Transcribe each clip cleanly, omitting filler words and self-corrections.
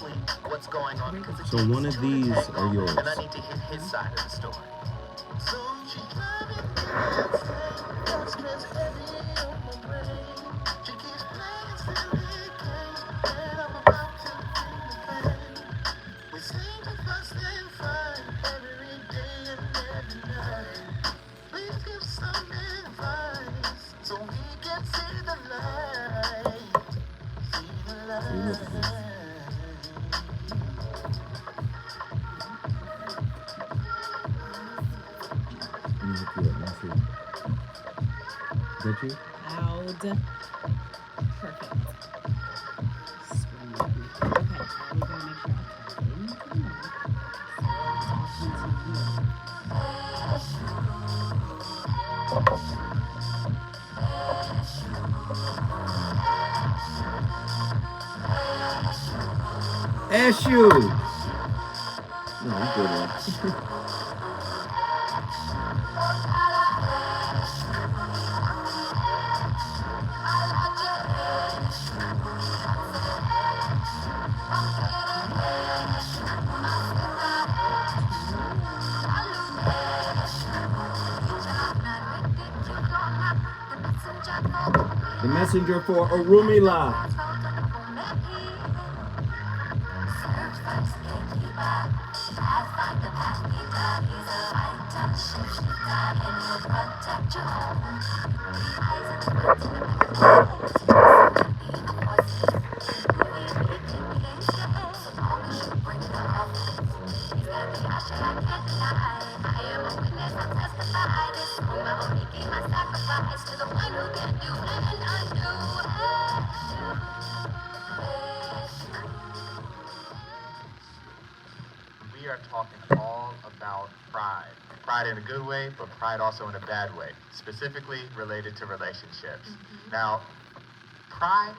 exactly what's going on because So one of these are yours. and I need to hear his side of the story. So we can see the light. See the light. Is that you? Loud. Perfect. Screaming. Okay, we gotta make sure I'm talking to the mic. Issue. No, you good one. The messenger for Arumila. We are talking all about pride. Pride in a good way, but pride also in a bad way, specifically related to relationships. Now, pride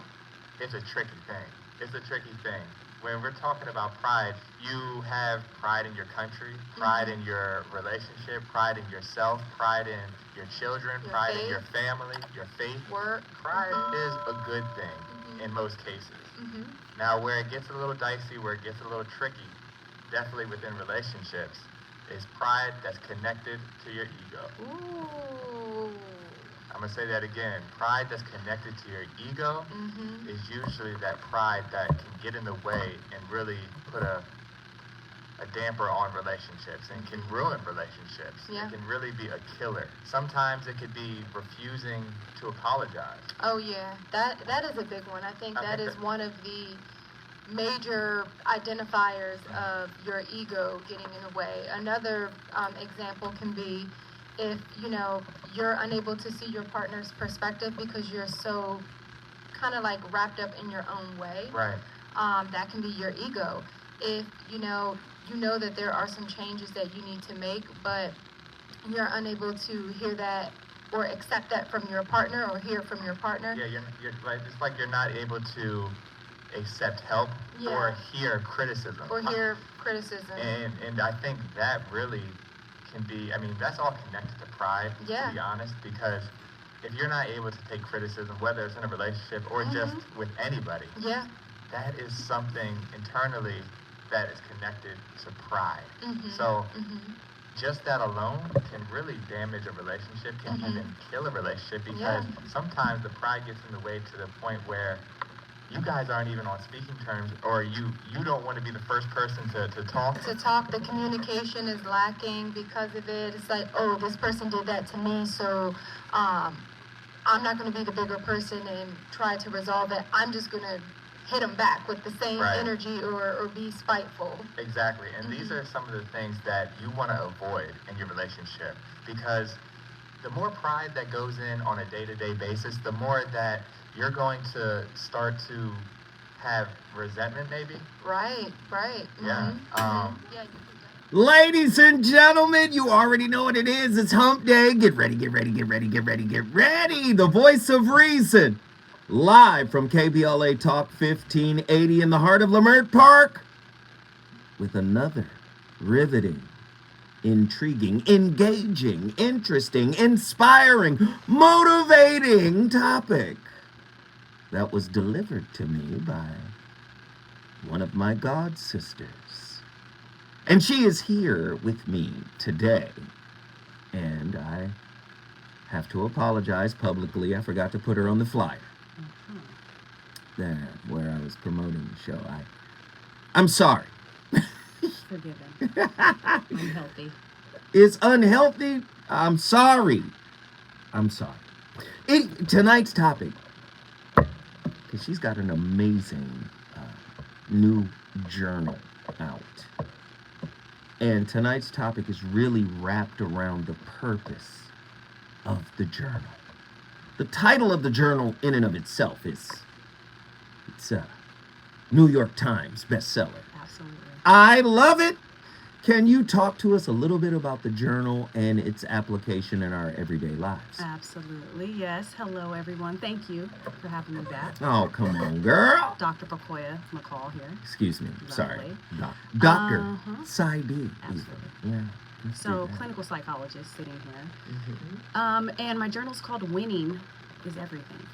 is a tricky thing. It's a tricky thing. When we're talking about pride, you have pride in your country, pride in your relationship, pride in yourself, pride in your children, Your pride faith. in your family, your faith. Work. Pride is a good thing in most cases. Now, where it gets a little dicey, where it gets a little tricky, definitely within relationships, is pride that's connected to your ego. Ooh. I'm going to say that again. Pride that's connected to your ego is usually that pride that can get in the way and really put a damper on relationships and can ruin relationships. Yeah. It can really be a killer. Sometimes it could be refusing to apologize. Oh yeah, that is a big one. I think that is one of the major identifiers of your ego getting in the way. Another example can be if you're unable to see your partner's perspective because you're so kind of like wrapped up in your own way. Right. That can be your ego. If you know that there are some changes that you need to make, but you're unable to hear that or accept that from your partner or hear it from your partner. Yeah, you're right. It's like you're not able to accept help or hear criticism. Or hear criticism. And I think that really can be, that's all connected to pride, to be honest, because if you're not able to take criticism, whether it's in a relationship or just with anybody, that is something internally that is connected to pride. So just that alone can really damage a relationship, can even kill a relationship, because sometimes the pride gets in the way to the point where you guys aren't even on speaking terms, or you don't want to be the first person to talk. To talk, the communication is lacking because of it. It's like, oh, this person did that to me, so I'm not going to be the bigger person and try to resolve it. I'm just going to hit them back with the same energy or be spiteful. Exactly, and these are some of the things that you want to avoid in your relationship, because the more pride that goes in on a day-to-day basis, the more that you're going to start to have resentment, maybe. Right. Yeah. Ladies and gentlemen, you already know what it is. It's hump day. Get ready, get ready, get ready, get ready, get ready. The voice of reason. Live from KBLA Talk 1580 in the heart of Leimert Park with another riveting, intriguing, engaging, interesting, inspiring, motivating topic that was delivered to me by one of my god sisters. And she is here with me today. And I have to apologize publicly. I forgot to put her on the flyer. There, where I was promoting the show. I'm sorry. Forgiven. Unhealthy. It's unhealthy. I'm sorry. Tonight's topic, because she's got an amazing new journal out. And tonight's topic is really wrapped around the purpose of the journal. The title of the journal in and of itself it's a New York Times bestseller. Absolutely. I love it. Can you talk to us a little bit about the journal and its application in our everyday lives? Absolutely, yes. Hello, everyone. Thank you for having me back. Oh, come on, girl. Dr. Picolya McCall here. Excuse me. Lovely. Sorry. Doctor. Psy.D. Absolutely. Yeah. So, clinical psychologist sitting here. And my journal's called Winning is Everything.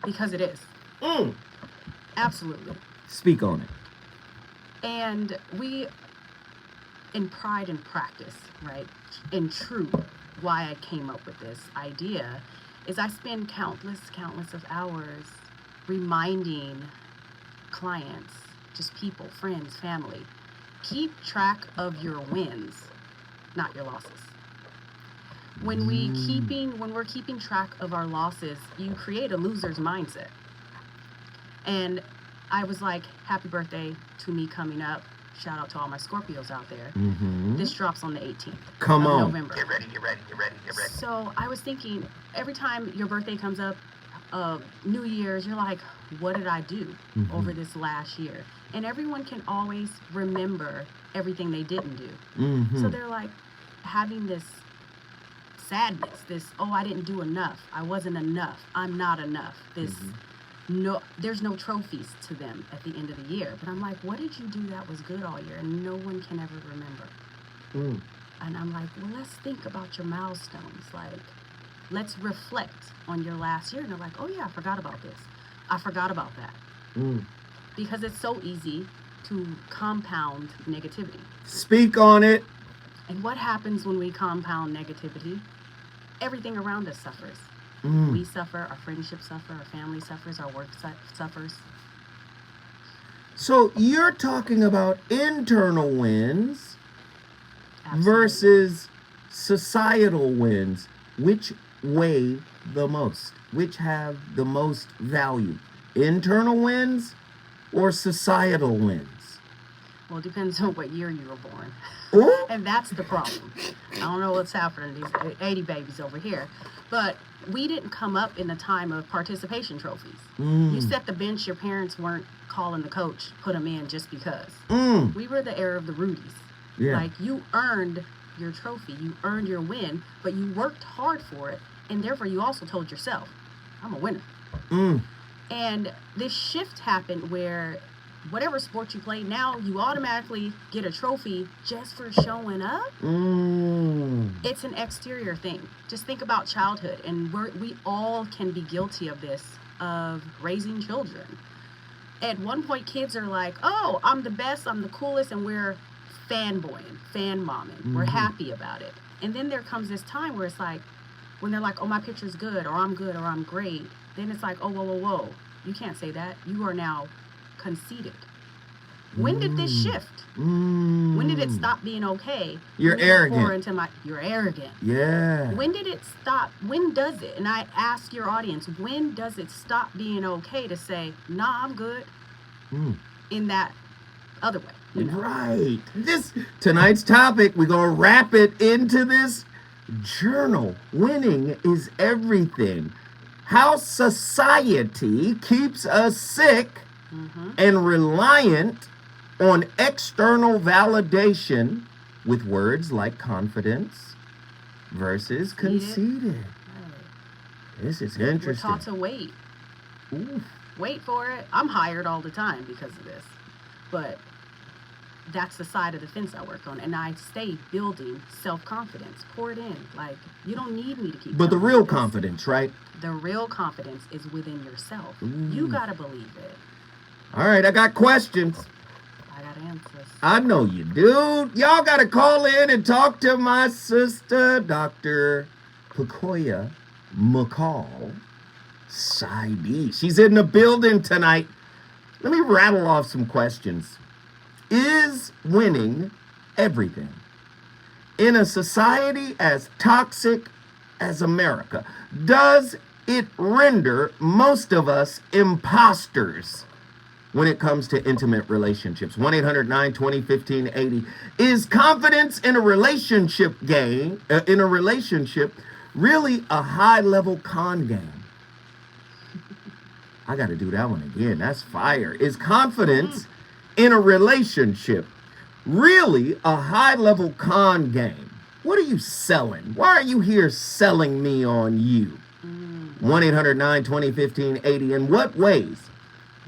Because it is. Absolutely. Speak on it. And we, in pride and practice, right, in truth, why I came up with this idea is I spend countless of hours reminding clients, just people, friends, family, keep track of your wins, not your losses. When we're keeping track of our losses, you create a loser's mindset. And I was like, happy birthday to me coming up. Shout out to all my Scorpios out there. This drops on the 18th of November. Get ready. So I was thinking, every time your birthday comes up, New Year's, you're like, what did I do over this last year? And everyone can always remember everything they didn't do. So they're like having this sadness, this, oh, I didn't do enough. I wasn't enough. I'm not enough. This, no, there's no trophies to them at the end of the year. But I'm like, what did you do that was good all year? And no one can ever remember. And I'm like, well, let's think about your milestones. Like, let's reflect on your last year. And they're like, oh yeah, I forgot about this. I forgot about that. Because it's so easy to compound negativity. Speak on it. And what happens when we compound negativity? Everything around us suffers. We suffer, our friendships suffer, our family suffers, our work suffers. So you're talking about internal wins Absolutely. versus societal wins. Which weigh the most? Which have the most value? Internal wins or societal wins? Well, it depends on what year you were born. Ooh. And that's the problem. I don't know what's happening to these 80 babies over here. But we didn't come up in a time of participation trophies. You set the bench, your parents weren't calling the coach, put them in just because. We were the era of the Rudies. Yeah. Like, you earned your trophy, you earned your win, but you worked hard for it, and therefore you also told yourself, I'm a winner. And this shift happened where whatever sport you play, now you automatically get a trophy just for showing up. It's an exterior thing. Just think about childhood, and we all can be guilty of this, of raising children. At one point, kids are like, oh, I'm the best, I'm the coolest, and we're fanboying, fan-momming. We're happy about it. And then there comes this time where it's like, when they're like, oh, my picture's good, or I'm good, or I'm great, then it's like, oh, whoa. You can't say that. You are now conceited. When did this shift? When did it stop being okay? You're arrogant. You're arrogant. Yeah. When did it stop? When does it? And I ask your audience, when does it stop being okay to say, nah, I'm good, in that other way? You know? Right. Tonight's topic, we're going to wrap it into this journal. Winning is everything. How society keeps us sick and reliant on external validation with words like confidence versus conceited. Right. This is interesting. We're taught to wait. Wait for it. I'm hired all the time because of this. But that's the side of the fence I work on. And I stay building self-confidence. Pour it in. Like, you don't need me to keep But the real this. confidence, right? The real confidence is within yourself. You got to believe it. All right, I got questions. I got answers. I know you do. Y'all got to call in and talk to my sister, Dr. Picolya McCall, Psy.D. She's in the building tonight. Let me rattle off some questions. Is winning everything? In a society as toxic as America, does it render most of us imposters when it comes to intimate relationships? 1-800-920-1580. Is confidence in a relationship really a high-level con game? I got to do that one again. That's fire. Is confidence in a relationship really a high-level con game? What are you selling? Why are you here selling me on you? 1-800-920-1580. In what ways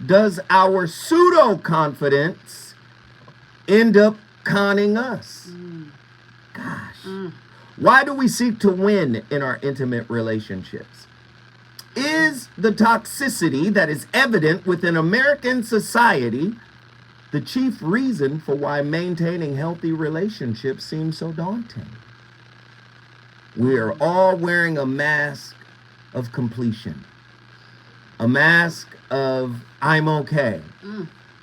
does our pseudo-confidence end up conning us? Gosh. Why do we seek to win in our intimate relationships? Is the toxicity that is evident within American society the chief reason for why maintaining healthy relationships seems so daunting? We are all wearing a mask of completion, a mask of I'm okay,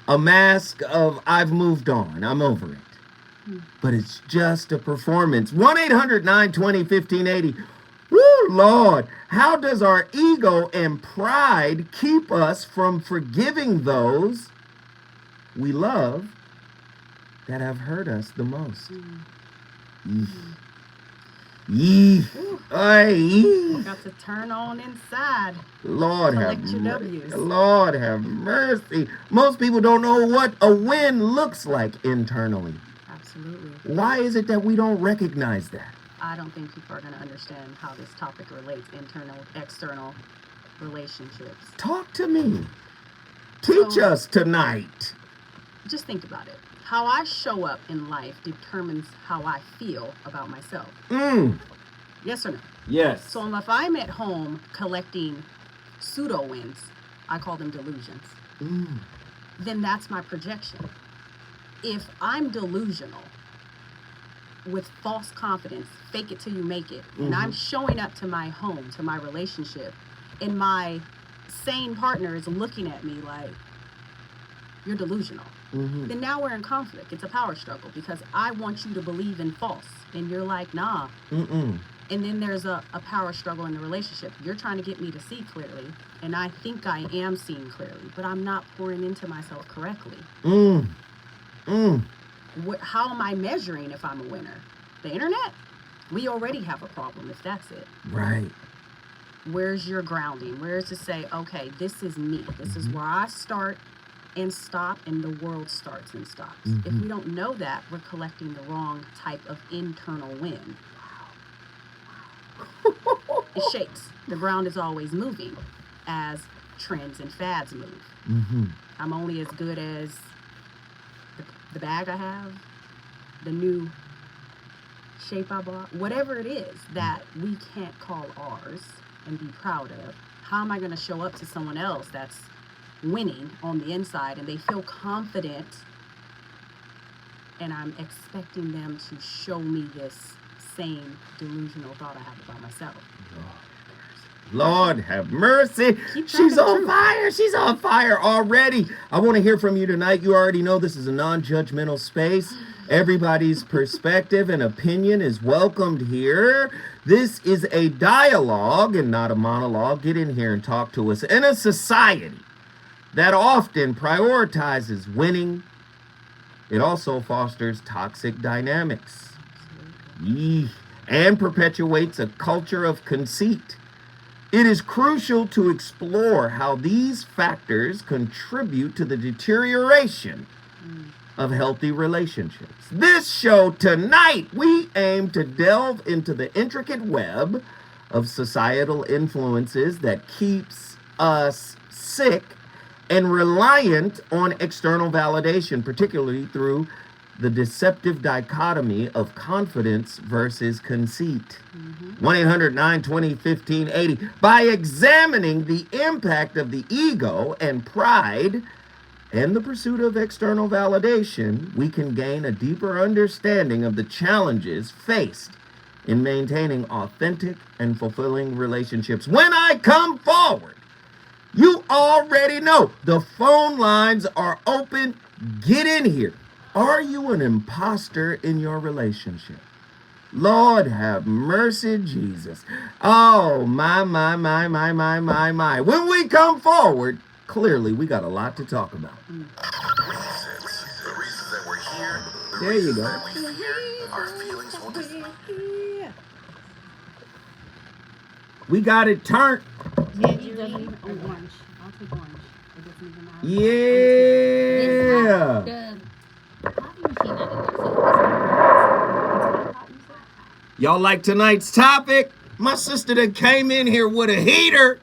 a mask of I've moved on, I'm over it. But it's just a performance. 1-800-920-1580. Woo, Lord, how does our ego and pride keep us from forgiving those we love that have hurt us the most? Got to turn on inside. Lord have mercy. Most people don't know what a win looks like internally. Absolutely. Why is it that we don't recognize that? I don't think people are going to understand how this topic relates internal, external relationships. Talk to me. Teach us tonight. Just think about it. How I show up in life determines how I feel about myself. Yes or no? Yes. So if I'm at home collecting pseudo wins, I call them delusions. Then that's my projection. If I'm delusional with false confidence, fake it till you make it, and I'm showing up to my home, to my relationship, and my sane partner is looking at me like, you're delusional. Then now we're in conflict. It's a power struggle because I want you to believe in false. And you're like, nah. And then there's a power struggle in the relationship. You're trying to get me to see clearly. And I think I am seeing clearly. But I'm not pouring into myself correctly. How am I measuring if I'm a winner? The internet? We already have a problem if that's it. Right. Where's your grounding? Where's to say, okay, this is me. This is where I start and stop, and the world starts and stops. If we don't know that, we're collecting the wrong type of internal win. It shakes. The ground is always moving as trends and fads move. I'm only as good as the bag I have, the new shape I bought, whatever it is that we can't call ours and be proud of. How am I going to show up to someone else that's winning on the inside and they feel confident, and I'm expecting them to show me this same delusional thought I have about myself? Lord have mercy. She's on fire. She's on fire already. I want to hear from you tonight. You already know this is a non-judgmental space. Everybody's perspective and opinion is welcomed here. This is a dialogue and not a monologue. Get in here and talk to us. In a society that often prioritizes winning, it also fosters toxic dynamics and perpetuates a culture of conceit. It is crucial to explore how these factors contribute to the deterioration of healthy relationships. This show tonight, we aim to delve into the intricate web of societal influences that keeps us sick and reliant on external validation, particularly through the deceptive dichotomy of confidence versus conceit. 1-800-920-1580. By examining the impact of the ego and pride and the pursuit of external validation, we can gain a deeper understanding of the challenges faced in maintaining authentic and fulfilling relationships. When I come forward, you already know the phone lines are open. Get in here. Are you an imposter in your relationship? Lord have mercy, Jesus. Oh, my. When we come forward, clearly we got a lot to talk about. The reasons that we're here, there you go. That we fear, our feelings will we got it turned. Yeah, it doesn't even orange. I'll take orange. It doesn't even matter. Yeah. Y'all like tonight's topic? My sister that came in here with a heater.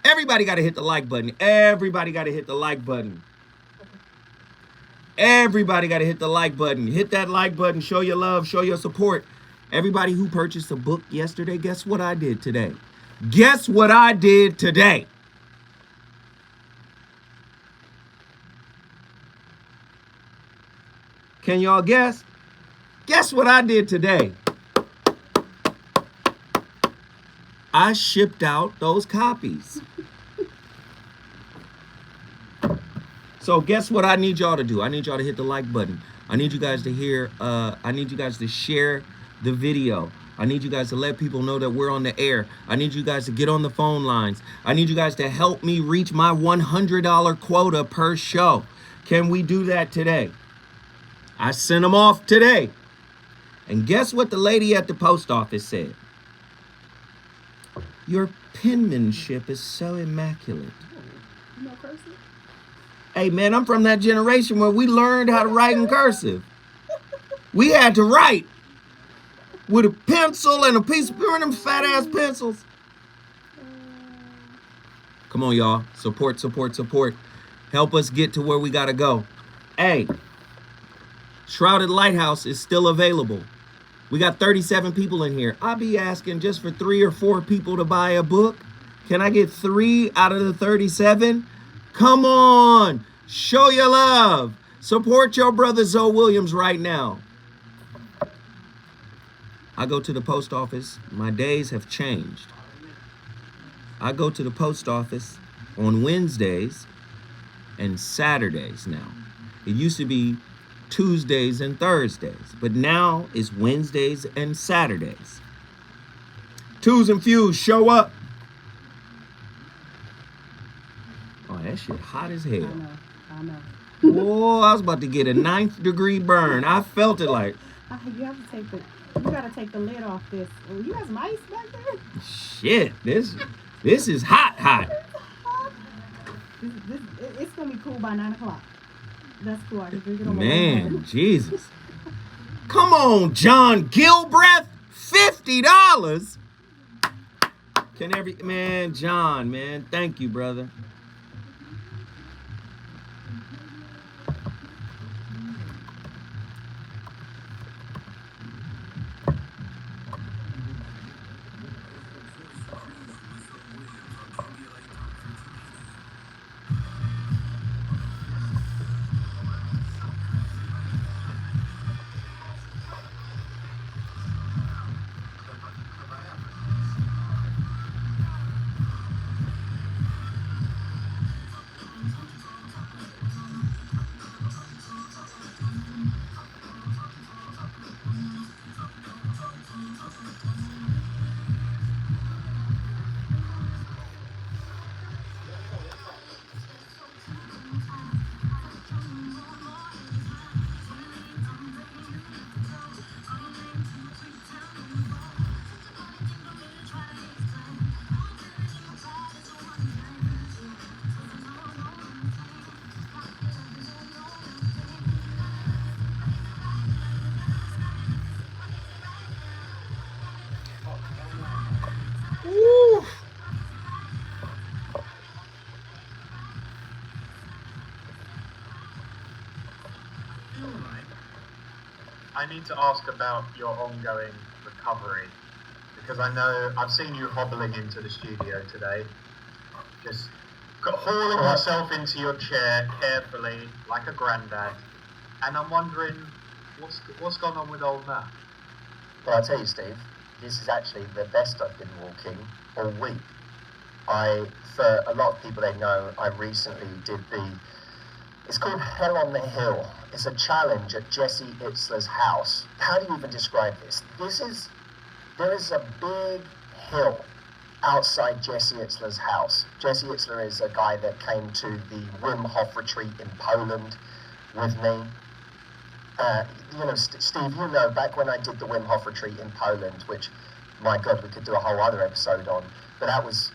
Everybody got to hit the like button. Everybody got to hit the like button. Everybody got to hit the like button. Hit that like button. Show your love. Show your support. Everybody who purchased a book yesterday, guess what I did today? Guess what I did today? Can y'all guess? Guess what I did today? I shipped out those copies. So guess what I need y'all to do? I need y'all to hit the like button. I need you guys to I need you guys to share the video. I need you guys to let people know that we're on the air. I need you guys to get on the phone lines. I need you guys to help me reach my $100 quota per show. Can we do that today? I sent them off today. And guess what the lady at the post office said? Your penmanship is so immaculate. You know cursive? Hey, man, I'm from that generation where we learned how to write in cursive. We had to write with a pencil and a piece of paper and them fat-ass pencils. Come on, y'all. Support, support, support. Help us get to where we got to go. Hey, Shrouded Lighthouse is still available. We got 37 people in here. I'll be asking just for 3 or 4 people to buy a book. Can I get 3 out of the 37? Come on. Show your love. Support your brother Zoe Williams right now. I go to the post office. My days have changed. I go to the post office on Wednesdays and Saturdays now. It used to be Tuesdays and Thursdays, but now it's Wednesdays and Saturdays. Twos and Fuse, show up. Oh, that shit hot as hell. I know. Whoa, I was about to get a 9th degree burn. I felt it like. You have to you gotta take the lid off this. Oh, you have some ice back there? Shit, this is hot. It's gonna be cool by 9 o'clock. That's cool. I can drink it on my Man, Jesus. Come on, John Gilbreth. $50. Man, John, man. Thank you, brother. Woo. I need to ask about your ongoing recovery, because I know I've seen you hobbling into the studio today, just hauling yourself into your chair carefully, like a granddad, and I'm wondering, what's gone on with old Matt? Well, I'll tell you, Steve, this is actually the best I've been walking all week. For a lot of people they know, I recently did it's called Hell on the Hill. It's a challenge at Jesse Itzler's house. How do you even describe this? There is a big hill outside Jesse Itzler's house. Jesse Itzler is a guy that came to the Wim Hof retreat in Poland with me. Steve, back when I did the Wim Hof retreat in Poland, which, my God, we could do a whole other episode on, but that was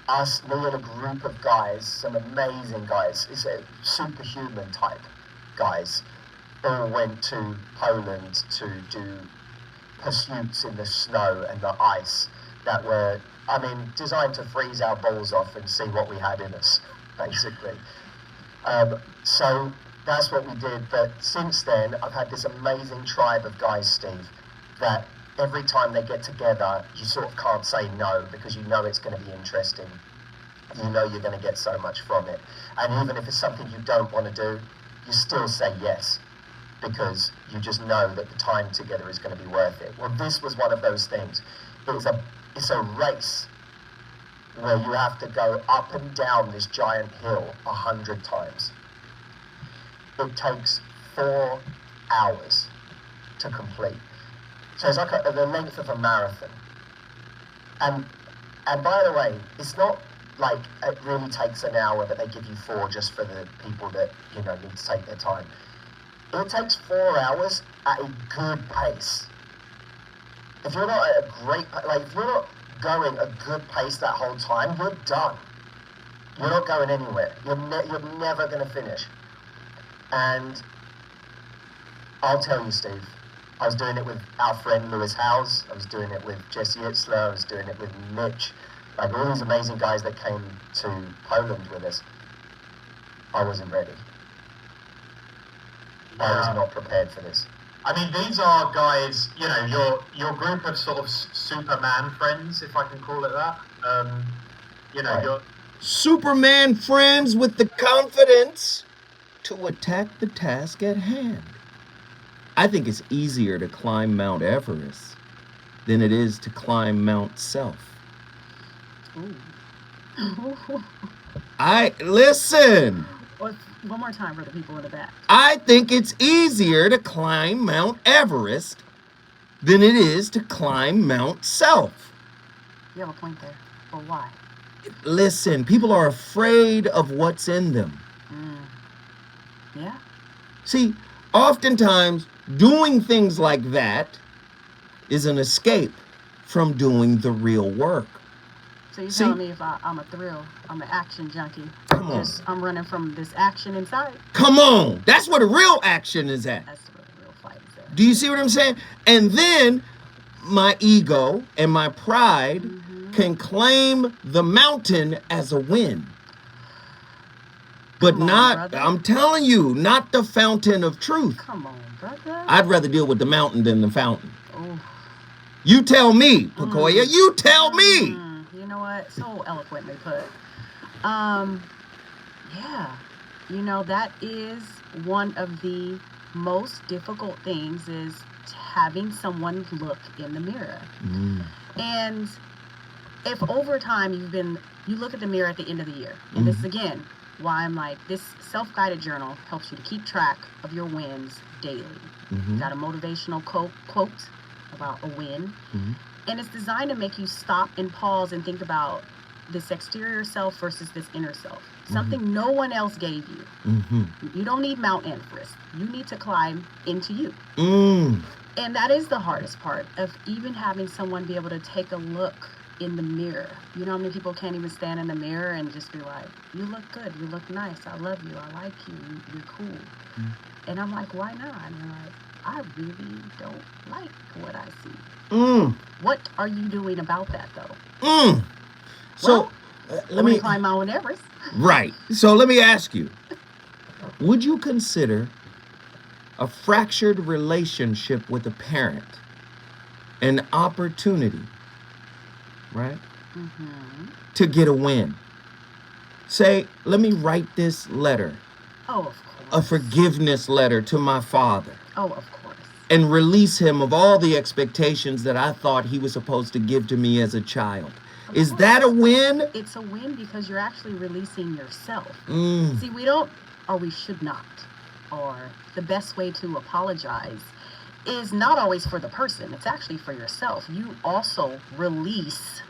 us, me and a group of guys, some amazing guys, it's a superhuman type guys, all went to Poland to do pursuits in the snow and the ice that were, designed to freeze our balls off and see what we had in us, basically. So that's what we did, but since then, I've had this amazing tribe of guys, Steve, that every time they get together, you sort of can't say no, because you know it's going to be interesting. You know you're going to get so much from it. And even if it's something you don't want to do, you still say yes, because you just know that the time together is going to be worth it. Well, this was one of those things. It's a race where you have to go up and down this giant hill 100 times. It takes 4 hours to complete. So it's like the length of a marathon. And by the way, it's not like it really takes an hour, but they give you 4 just for the people that, need to take their time. It takes 4 hours at a good pace. If you're not at a great, if you're not going a good pace that whole time, you're done. You're not going anywhere. You're never going to finish. And I'll tell you, Steve, I was doing it with our friend Lewis Howes, I was doing it with Jesse Itzler, I was doing it with Mitch, like all these amazing guys that came to Poland with us. I wasn't ready. I was not prepared for this. These are guys, your group of sort of Superman friends, if I can call it that. Right. You're Superman friends with the confidence to attack the task at hand. I think it's easier to climb Mount Everest than it is to climb Mount Self. Ooh. Listen. One more time for the people in the back. I think it's easier to climb Mount Everest than it is to climb Mount Self. You have a point there. But why? Listen, people are afraid of what's in them. Yeah. See, oftentimes doing things like that is an escape from doing the real work. So you're telling me if I'm I'm an action junkie. Come on. I'm running from this action inside. Come on. That's where the real action is at. That's where the real fight is at. Do you see what I'm saying? And then my ego and my pride can claim the mountain as a win. But brother. I'm telling you, not the fountain of truth. Come on, brother. I'd rather deal with the mountain than the fountain. Ooh. You tell me, Picolya. You tell me. You know what? So eloquently put. Yeah. That is one of the most difficult things is having someone look in the mirror. And if over time you look at the mirror at the end of the year, and this is again why I'm like, this self-guided journal helps you to keep track of your wins daily. Got a motivational quote about a win. And it's designed to make you stop and pause and think about this exterior self versus this inner self. Something no one else gave you. You don't need Mount Everest. You need to climb into you. And that is the hardest part of even having someone be able to take a look in the mirror. You know how many people can't even stand in the mirror and just be like, you look good, you look nice, I love you, I like you, you're cool. And I'm like, why not? And they're like, I really don't like what I see. What are you doing about that though? So let me climb Mount Everest. Right. So let me ask you, would you consider a fractured relationship with a parent an opportunity, right, to get a win? say, let me write this letter. Oh, of course. A forgiveness letter to my father. Oh, of course. And release him of all the expectations that I thought he was supposed to give to me as a child. Is that a win? It's a win because you're actually releasing yourself. Mm. See, we don't, or we should not, or the best way to apologize is not always for the person. It's actually for yourself. You also release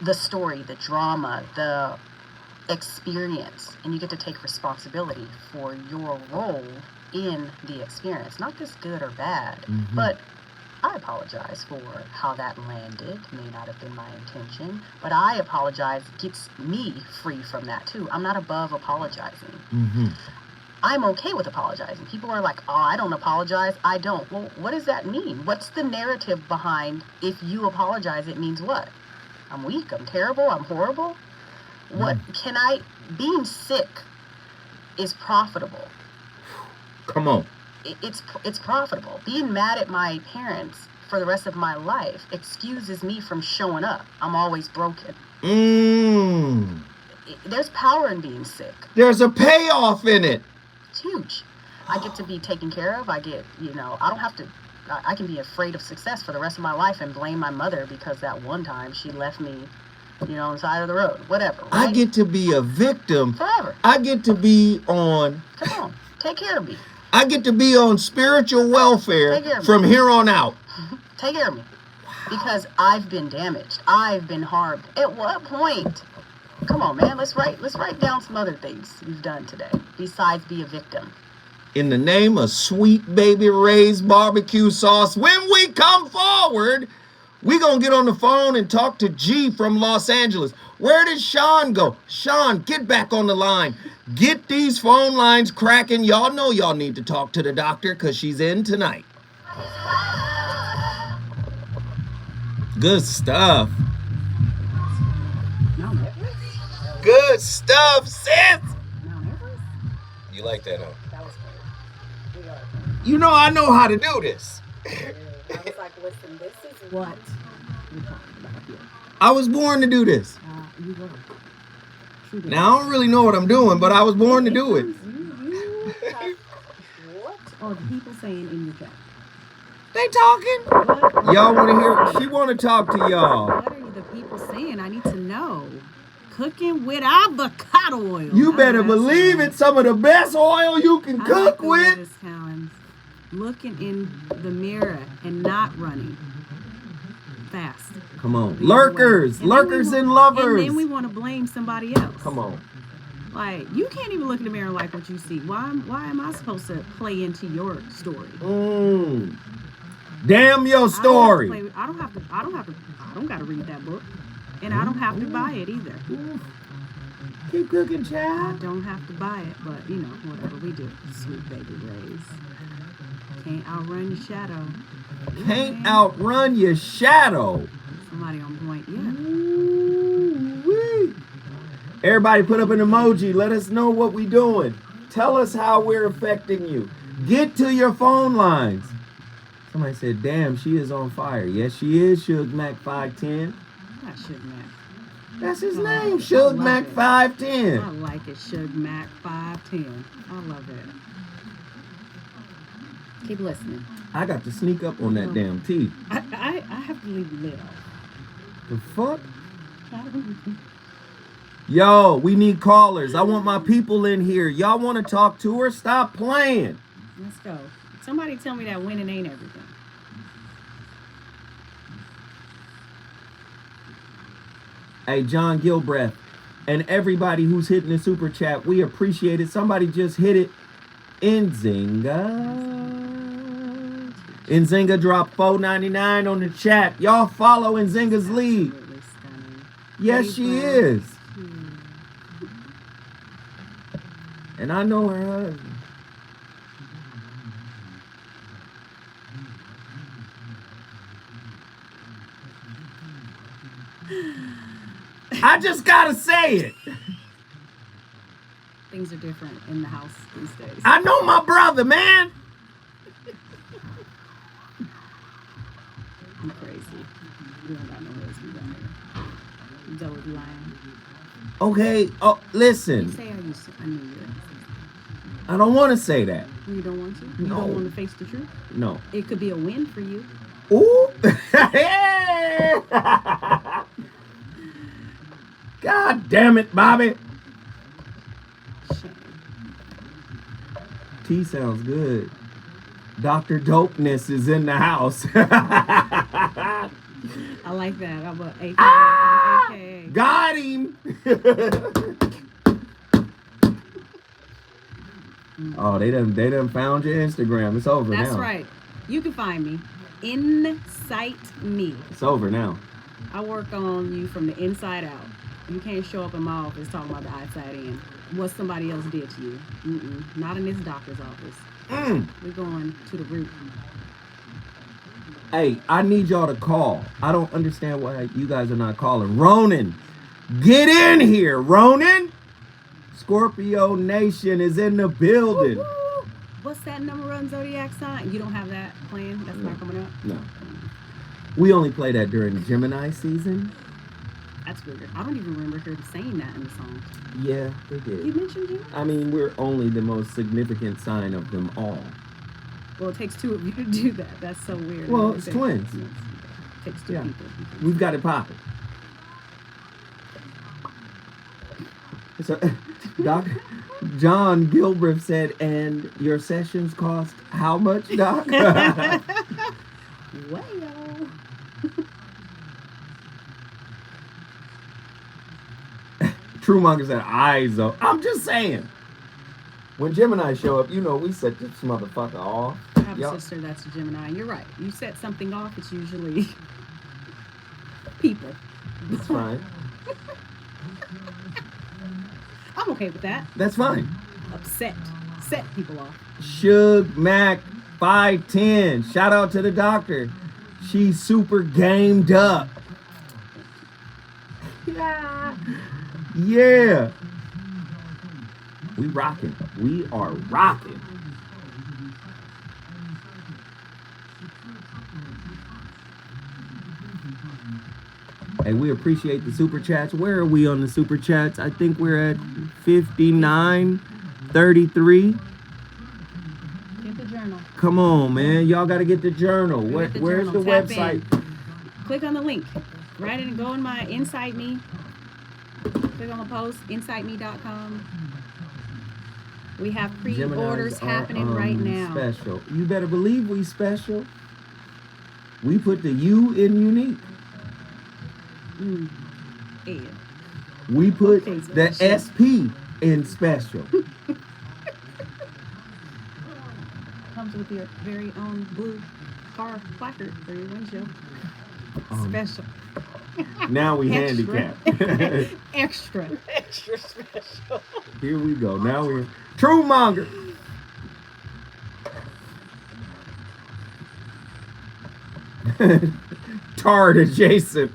the story, the drama, the experience, and you get to take responsibility for your role in the experience. Not just good or bad, but I apologize for how that landed. May not have been my intention, but I apologize gets me free from that too. I'm not above apologizing. I'm okay with apologizing. People are like, oh, I don't apologize. I don't. Well, what does that mean? What's the narrative behind if you apologize, it means what? I'm weak, I'm terrible, I'm horrible? What can I, being sick is profitable. Come on. It's profitable. Being mad at my parents for the rest of my life excuses me from showing up. I'm always broken. There's power in being sick. There's a payoff in it. It's huge. I get to be taken care of. I get, I don't have to, I can be afraid of success for the rest of my life and blame my mother because that one time she left me, on the side of the road. Whatever. Right? I get to be a victim. Forever. I get to be on. Come on. Take care of me. I get to be on spiritual welfare from here on out. Take care of me. Because I've been damaged. I've been harmed. At what point? Come on, man. Let's write down some other things you've done today besides be a victim. In the name of Sweet Baby Ray's barbecue sauce, when we come forward, we're going to get on the phone and talk to G from Los Angeles. Where did Sean go? Sean, get back on the line. Get these phone lines cracking. Y'all know y'all need to talk to the doctor because she's in tonight. Good stuff. Good stuff, sis. You like that, huh? That was great. I know how to do this. I was like, listen, this is what we're talking about here. I was born to do this. You were. Now, I don't really know what I'm doing, but I was born to do it. What are the people saying in your chat? They talking. Y'all want to hear? She want to talk to y'all. What are the people saying? I need to know. Cooking with avocado oil. You better believe it. Some of the best oil you can cook with. Looking in the mirror and not running fast. Come on. Lurkers and lovers. And then we want to blame somebody else. Come on. Like, you can't even look in the mirror and like what you see. Why am I supposed to play into your story? Damn your story. I don't got to read that book. And I don't have to buy it either. Keep cooking, child. I don't have to buy it, but, whatever we do. Sweet Baby Rays. Can't outrun your shadow. Can't outrun your shadow. Somebody on point, yeah. Ooh-wee. Everybody put up an emoji. Let us know what we doing. Tell us how we're affecting you. Get to your phone lines. Somebody said, damn, she is on fire. Yes, she is, Suge Mac 510. Not Suge Mac. That's his name, Suge Mac 510. I like it, Suge Mac 510. I love it. Keep listening. I got to sneak up on that damn tea. I have to leave the lid off. The fuck? Yo, we need callers. I want my people in here. Y'all want to talk to her? Stop playing. Let's go. Somebody tell me that winning ain't everything. Hey, John Gilbreth, and everybody who's hitting the super chat, we appreciate it. Somebody just hit it. Nzinga dropped $4.99 on the chat. Y'all follow Nzinga's lead. Yes, she is. And I know her husband. I just gotta say it. Things are different in the house these days. I know my brother, man. I'm crazy. We don't got no husband down here. Zoe's lying. Okay. Oh, listen. You say I knew you. I don't want to say that. You don't want to? You No. don't want to face the truth? No. It could be a win for you. Ooh. God damn it, Bobby. Shame. T sounds good. Dr. Dopeness is in the house. I like that. I'm a AKA. Got him. Oh, they done found your Instagram. It's over now. That's right. You can find me. Insight Me. It's over now. I work on you from the inside out. You can't show up in my office talking about the outside in. What somebody else did to you. Not in this doctor's office. We're going to the root. Hey, I need y'all to call. I don't understand why you guys are not calling. Ronan, get in here, Ronan. Scorpio Nation is in the building. Woo-hoo. What's that number one zodiac sign? You don't have that planned? That's not coming up? No. We only play that during the Gemini season. That's weird. I don't even remember her saying that in the song. Yeah, they did. You mentioned Gemini? I mean, we're only the most significant sign of them all. Well, it takes two of you to do that. That's so weird. Well, it's twins. It takes two people. We've got it popping. So, John Gilbreth said, and your sessions cost how much, Doc? Well. Truemonger said, eyes up. I'm just saying. When Gemini show up, we set this motherfucker off. I have a sister that's a Gemini, and you're right. You set something off, it's usually people. That's fine. I'm okay with that. That's fine. Upset. Set people off. Suge Mac 510. Shout out to the doctor. She's super gamed up. Yeah. We rocking. We are rocking. Hey, we appreciate the super chats. Where are we on the super chats? I think we're at 59:33. Get the journal. Come on, man. Y'all got to get the journal. Where's journal. the Tap website? in. Click on the link. Write it and go in my Insight Me. Click on the post, insightme.com. We have pre-orders happening right now. Special. You better believe we special. We put the U in unique. Yeah. We put the SP in special. Comes with your very own blue car placard for your windshield. Special. Now we handicapped. Extra. Extra special. Here we go. Now we're Truemonger. Tard adjacent.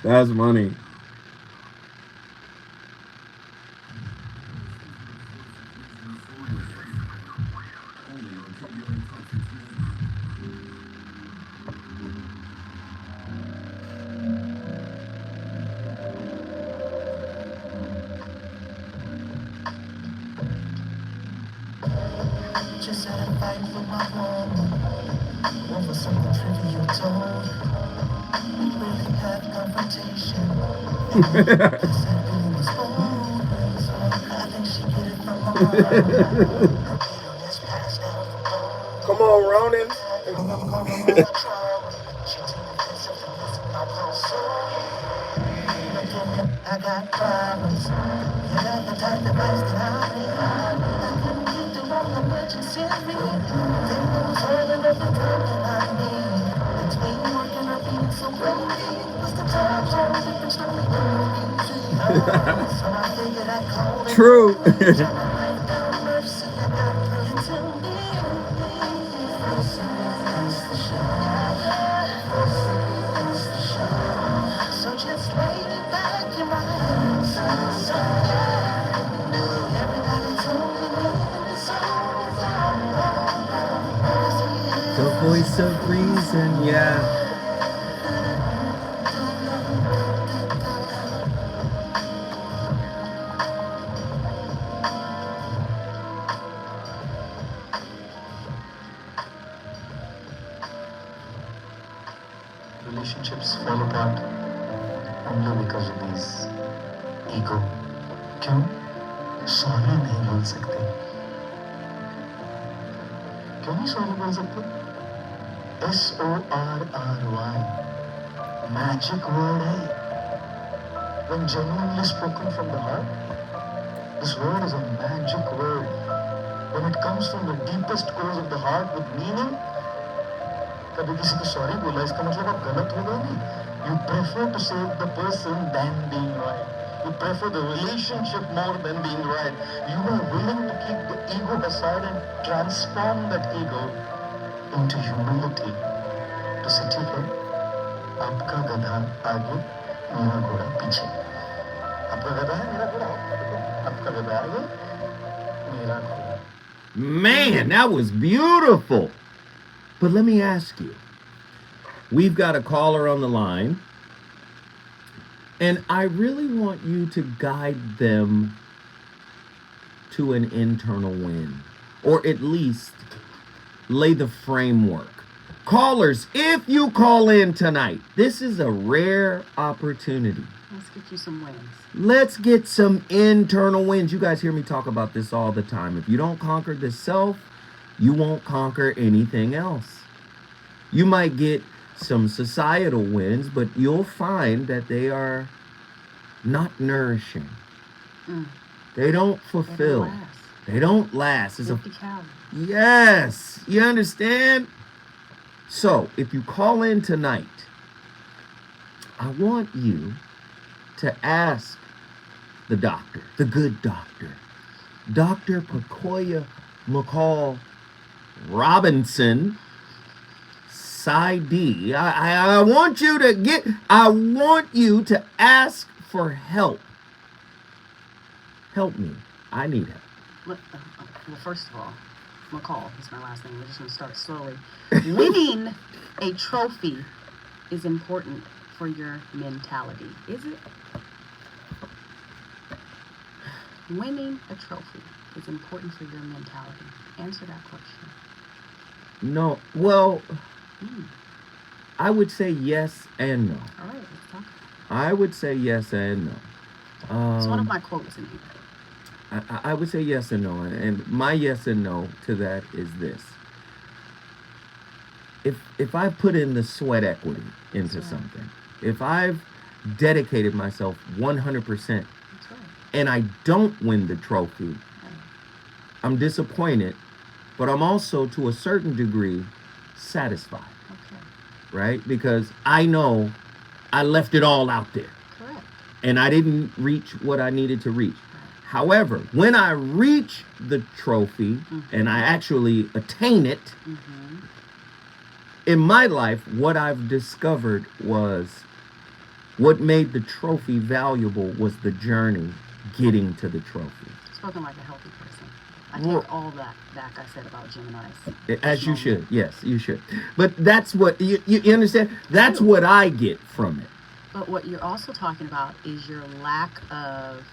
That's money. Just had a fight with my mom over something trivial told. We really had confrontation. I think she get it from my mom. Come on, Ronan. I got problems. You got the type of advice that I need. I couldn't get the wrong emergency. They know further of the time that I need. Between working or being so lonely. What's the time zone difference from me? So I figured I'd call it. True. Mercy, I got praying to me. So just lay back in my hands. So everybody told me it's over. voice of reason, yeah. Relationships fall apart only because of these ego. क्यों? Sorry नहीं बोल सकते. क्यों नहीं sorry बोल सकते? SORRY. Magic word है. When genuinely spoken from the heart, this word is a magic word. When it comes from the deepest cores of the heart with meaning, कभी किसी को सॉरी बोला इसका मतलब आप गलत हो गए नहीं. You prefer to save the person than being right. You prefer the relationship more than being right. You are willing to keep the ego aside and transform that ego into humility. To say, ठीक है, आपका गधा आगे, मेरा घोड़ा पीछे. आपका गधा है, मेरा घोड़ा आगे. आपका गधा आगे, मेरा घोड़ा. Man, that was beautiful. But let me ask you. We've got a caller on the line, and I really want you to guide them to an internal win, or at least lay the framework. Callers, if you call in tonight, this is a rare opportunity. Let's get you some wins. Let's get some internal wins. You guys hear me talk about this all the time. If you don't conquer the self, you won't conquer anything else. You might get some societal wins, but you'll find that they are not nourishing. They don't fulfill. They don't last. It's 50 calories. Yes, you understand? So, if you call in tonight, I want you to ask the doctor, the good doctor, Dr. Picolya McCall Robinson, Psy.D. I want you to ask for help. Help me. I need help. Well, first of all, McCall is my last name. We're just going to start slowly. Winning a trophy is important for your mentality. Is it? Winning a trophy is important for your mentality. Answer that question. No. Well, I would say yes and no. All right, let's talk. I would say yes and no. It's one of my quotes in here. I would say yes and no, and my yes and no to that is this: if I put in the sweat equity into something, if I've dedicated myself 100%, and I don't win the trophy, I'm disappointed, but I'm also to a certain degree satisfied. Right? Because I know I left it all out there. Correct. And I didn't reach what I needed to reach. However, when I reach the trophy and I actually attain it, in my life, what I've discovered was what made the trophy valuable was the journey getting to the trophy. Spoken like a healthy person. I take all that back I said about Geminis. As you should. Yes, you should. But that's what, you understand? That's what I get from it. But what you're also talking about is your lack of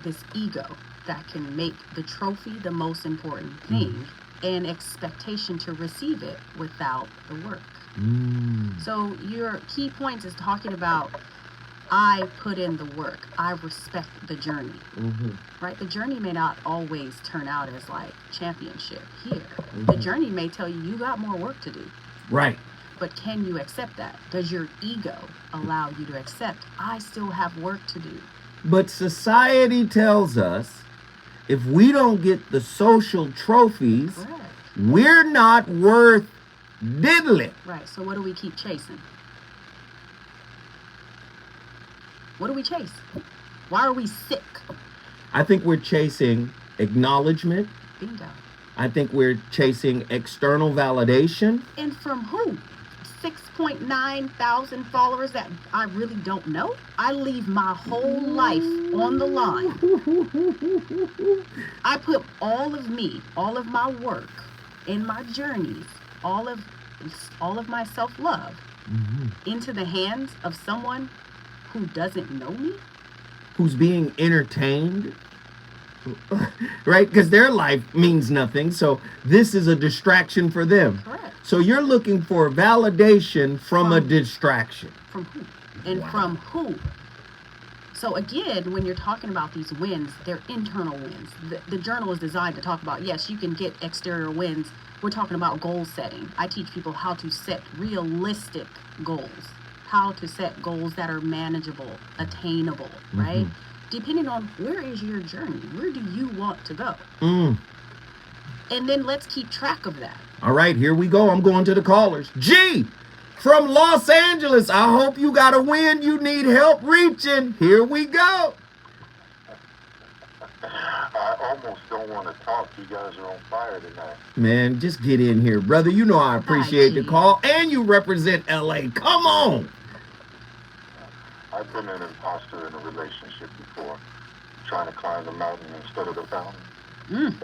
this ego that can make the trophy the most important thing and expectation to receive it without the work. So your key points is talking about I put in the work. I respect the journey. Right? The journey may not always turn out as like championship here. The journey may tell you got more work to do. Right. But can you accept that? Does your ego allow you to accept, I still have work to do? But society tells us if we don't get the social trophies, we're not worth diddly. Right. So what do we keep chasing? What do we chase? Why are we sick? I think we're chasing acknowledgement. Bingo. I think we're chasing external validation. And from who? 6.9 thousand followers that I really don't know? I leave my whole life on the line. I put all of me, all of my work, in my journeys, all of all of my self-love into the hands of someone who doesn't know me, who's being entertained, right? Because their life means nothing, so this is a distraction for them. Correct. So you're looking for validation from a distraction. From who? And from who? So again, when you're talking about these wins, they're internal wins. The journal is designed to talk about, yes, you can get exterior wins. We're talking about goal setting. I teach people how to set realistic goals, how to set goals that are manageable, attainable, right? Depending on where is your journey, where do you want to go? And then let's keep track of that. All right, here we go. I'm going to the callers. G from Los Angeles. I hope you got a win you need help reaching. Here we go. I almost don't want to talk. You guys are on fire tonight. Man, just get in here, brother. You know I appreciate the call, and you represent LA. Come on. I've been an imposter in a relationship before, trying to climb the mountain instead of the fountain. I've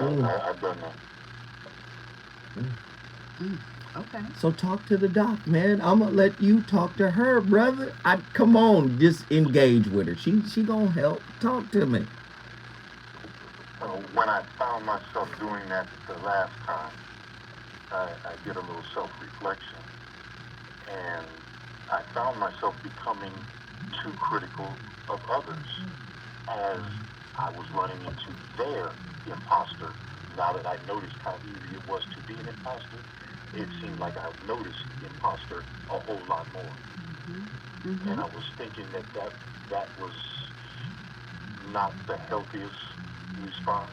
done that. Okay. So talk to the doc, man. I'm gonna let you talk to her, brother. Come on, just engage with her. She gonna help. Talk to me. When I found myself doing that the last time, I did a little self-reflection, and I found myself becoming too critical of others as I was running into their imposter. Now that I noticed how easy it was to be an imposter, it seemed like I noticed the imposter a whole lot more. And I was thinking that was not the healthiest response.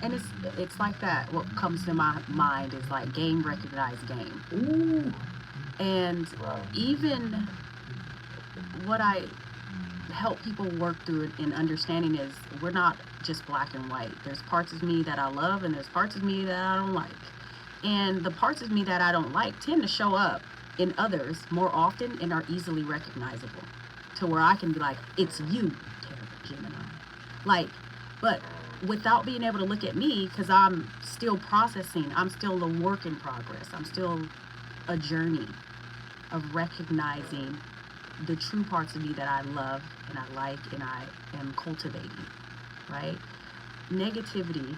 And it's like that. What comes to my mind is like game recognized game. And even what I help people work through in understanding is we're not just black and white. There's parts of me that I love and there's parts of me that I don't like. And the parts of me that I don't like tend to show up in others more often and are easily recognizable to where I can be like, it's you, terrible Gemini. Like, but without being able to look at me, because I'm still processing, I'm still a work in progress, I'm still a journey of recognizing the true parts of me that I love and I like and I am cultivating, right? Negativity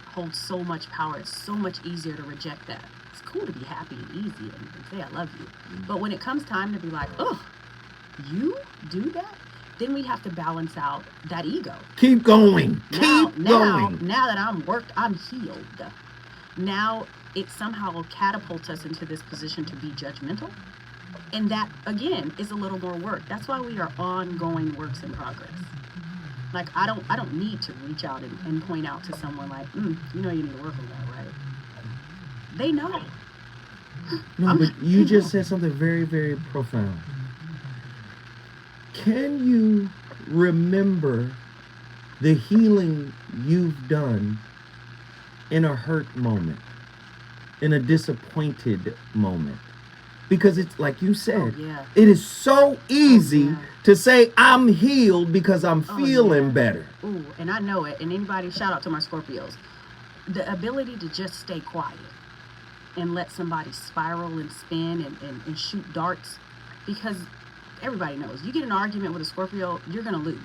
holds so much power. It's so much easier to reject that. It's cool to be happy and easy and say I love you. But when it comes time to be like, oh, you do that? Then we have to balance out that ego. Keep going. Keep going. Now that I'm healed. Now it somehow catapults us into this position to be judgmental. And that, again, is a little more work. That's why we are ongoing works in progress. Like, I don't need to reach out and point out to someone like, you know you need to work on that, right? They know. No, but you just said something very, very profound. Can you remember the healing you've done in a hurt moment, in a disappointed moment? Because it's like you said, it is so easy to say I'm healed because I'm feeling better. Ooh, and I know it. And anybody, shout out to my Scorpios. The ability to just stay quiet and let somebody spiral and spin and shoot darts. Because everybody knows, you get an argument with a Scorpio, you're going to lose.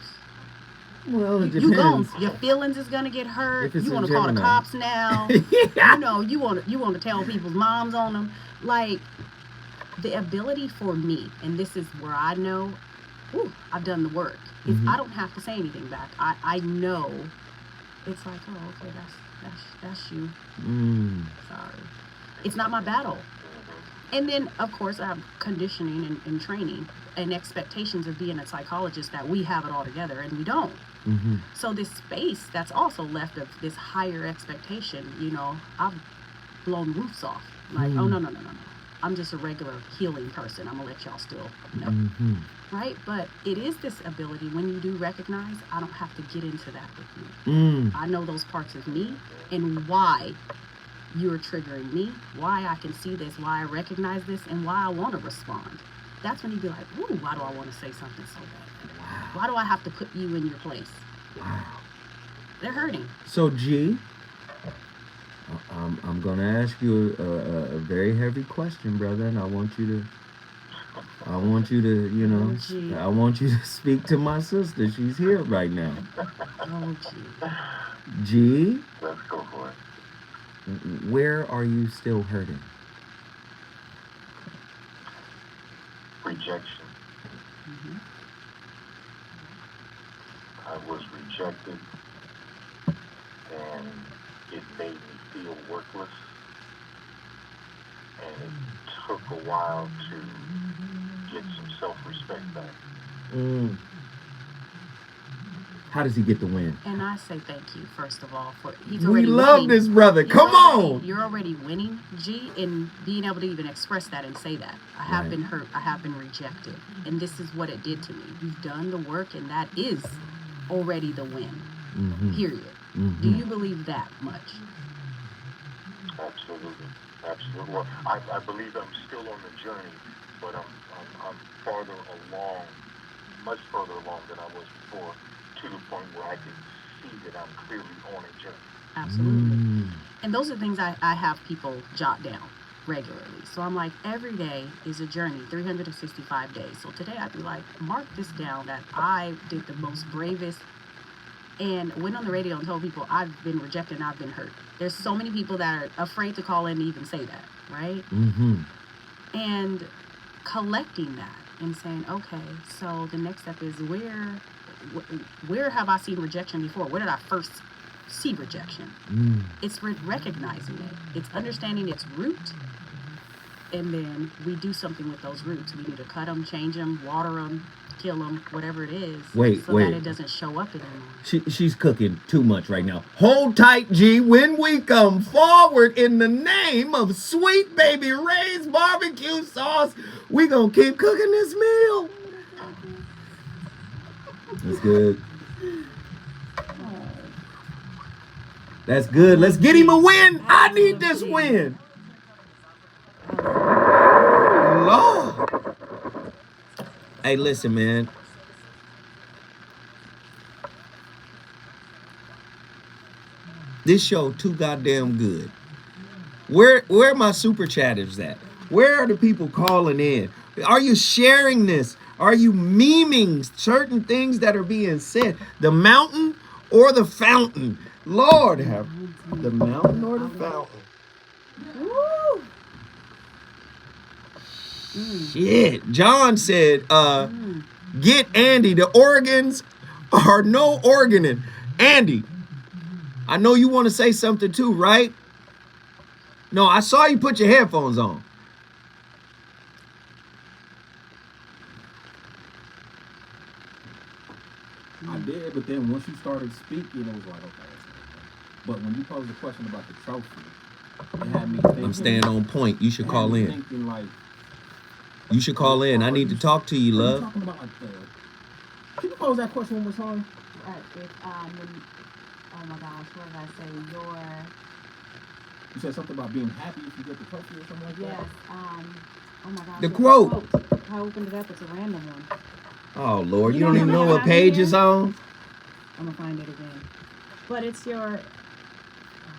Well, it depends. Your feelings is going to get hurt. You want to call the cops now. You know, you want to tell people's moms on them. Like, the ability for me, and this is where I know, I've done the work, is I don't have to say anything back. I know it's like, oh, okay, that's you. Sorry. It's not my battle. And then, of course, I have conditioning and training and expectations of being a psychologist that we have it all together, and we don't. So this space that's also left of this higher expectation, you know, I've blown roofs off. Like, oh, no. I'm just a regular healing person. I'm going to let y'all still know. Right? But it is this ability, when you do recognize, I don't have to get into that with you. I know those parts of me and why you're triggering me, why I can see this, why I recognize this, and why I want to respond. That's when you be like, ooh, why do I want to say something so bad? Wow. Why do I have to put you in your place? Wow. They're hurting. So, G, I'm gonna ask you a very heavy question, brother, and I want you to, I want you to speak to my sister. She's here right now. G. Let's go for it. Where are you still hurting? Rejection. I was rejected, and it made me feel worthless, and it took a while to get some self-respect back. How does he get the win? And I say thank you, first of all, for we love this brother. Come on. You're already winning, G, in being able to even express that and say that. I have been hurt. I have been rejected. And this is what it did to me. You've done the work, and that is already the win. Period. Do you believe that much? Absolutely. Absolutely. Well, I believe I'm still on the journey, but I'm farther along, much further along than I was before, to the point where I can see that I'm clearly on a journey. Absolutely. And those are things I have people jot down regularly. So I'm like, every day is a journey, 365 days. So today I'd be like, mark this down that I did the most bravest and went on the radio and told people I've been rejected and I've been hurt. There's so many people that are afraid to call in and even say that, right? And collecting that and saying, okay, so the next step is where have I seen rejection before? Where did I first see rejection? It's recognizing it. It's understanding its root. And then we do something with those roots. We need to cut them, change them, water them, kill them, whatever it is. So that it doesn't show up anymore. She's cooking too much right now. Hold tight, G. When we come forward in the name of Sweet Baby Ray's barbecue sauce, we gonna keep cooking this meal. That's good. That's good. Let's get him a win. I need this win. Lord. Hey, listen, man. This show too goddamn good. Where are my super chatters at? Where are the people calling in? Are you sharing this? Are you memeing certain things that are being said? The mountain or the fountain? Lord have the mountain or the fountain. Woo. Shit. John said, get Andy. The organs are no organing. Andy, I know you want to say something too, right? No, I saw you put your headphones on. I did, but then once you started speaking, it was like, okay. But when you posed the question about the trophy, it had me thinking. I'm staying on point. You should call in. Thinking like, you should call in. I need to talk to you, love. Talking about like can you pose that question one more time? Right. Oh my gosh, what did I say? You said something about being happy if you get the trophy or something like that? Yes. Oh my gosh. The quote. I opened it up. It's a random one. Oh, Lord. You don't even know what page it's on? I'm going to find it again. But it's your...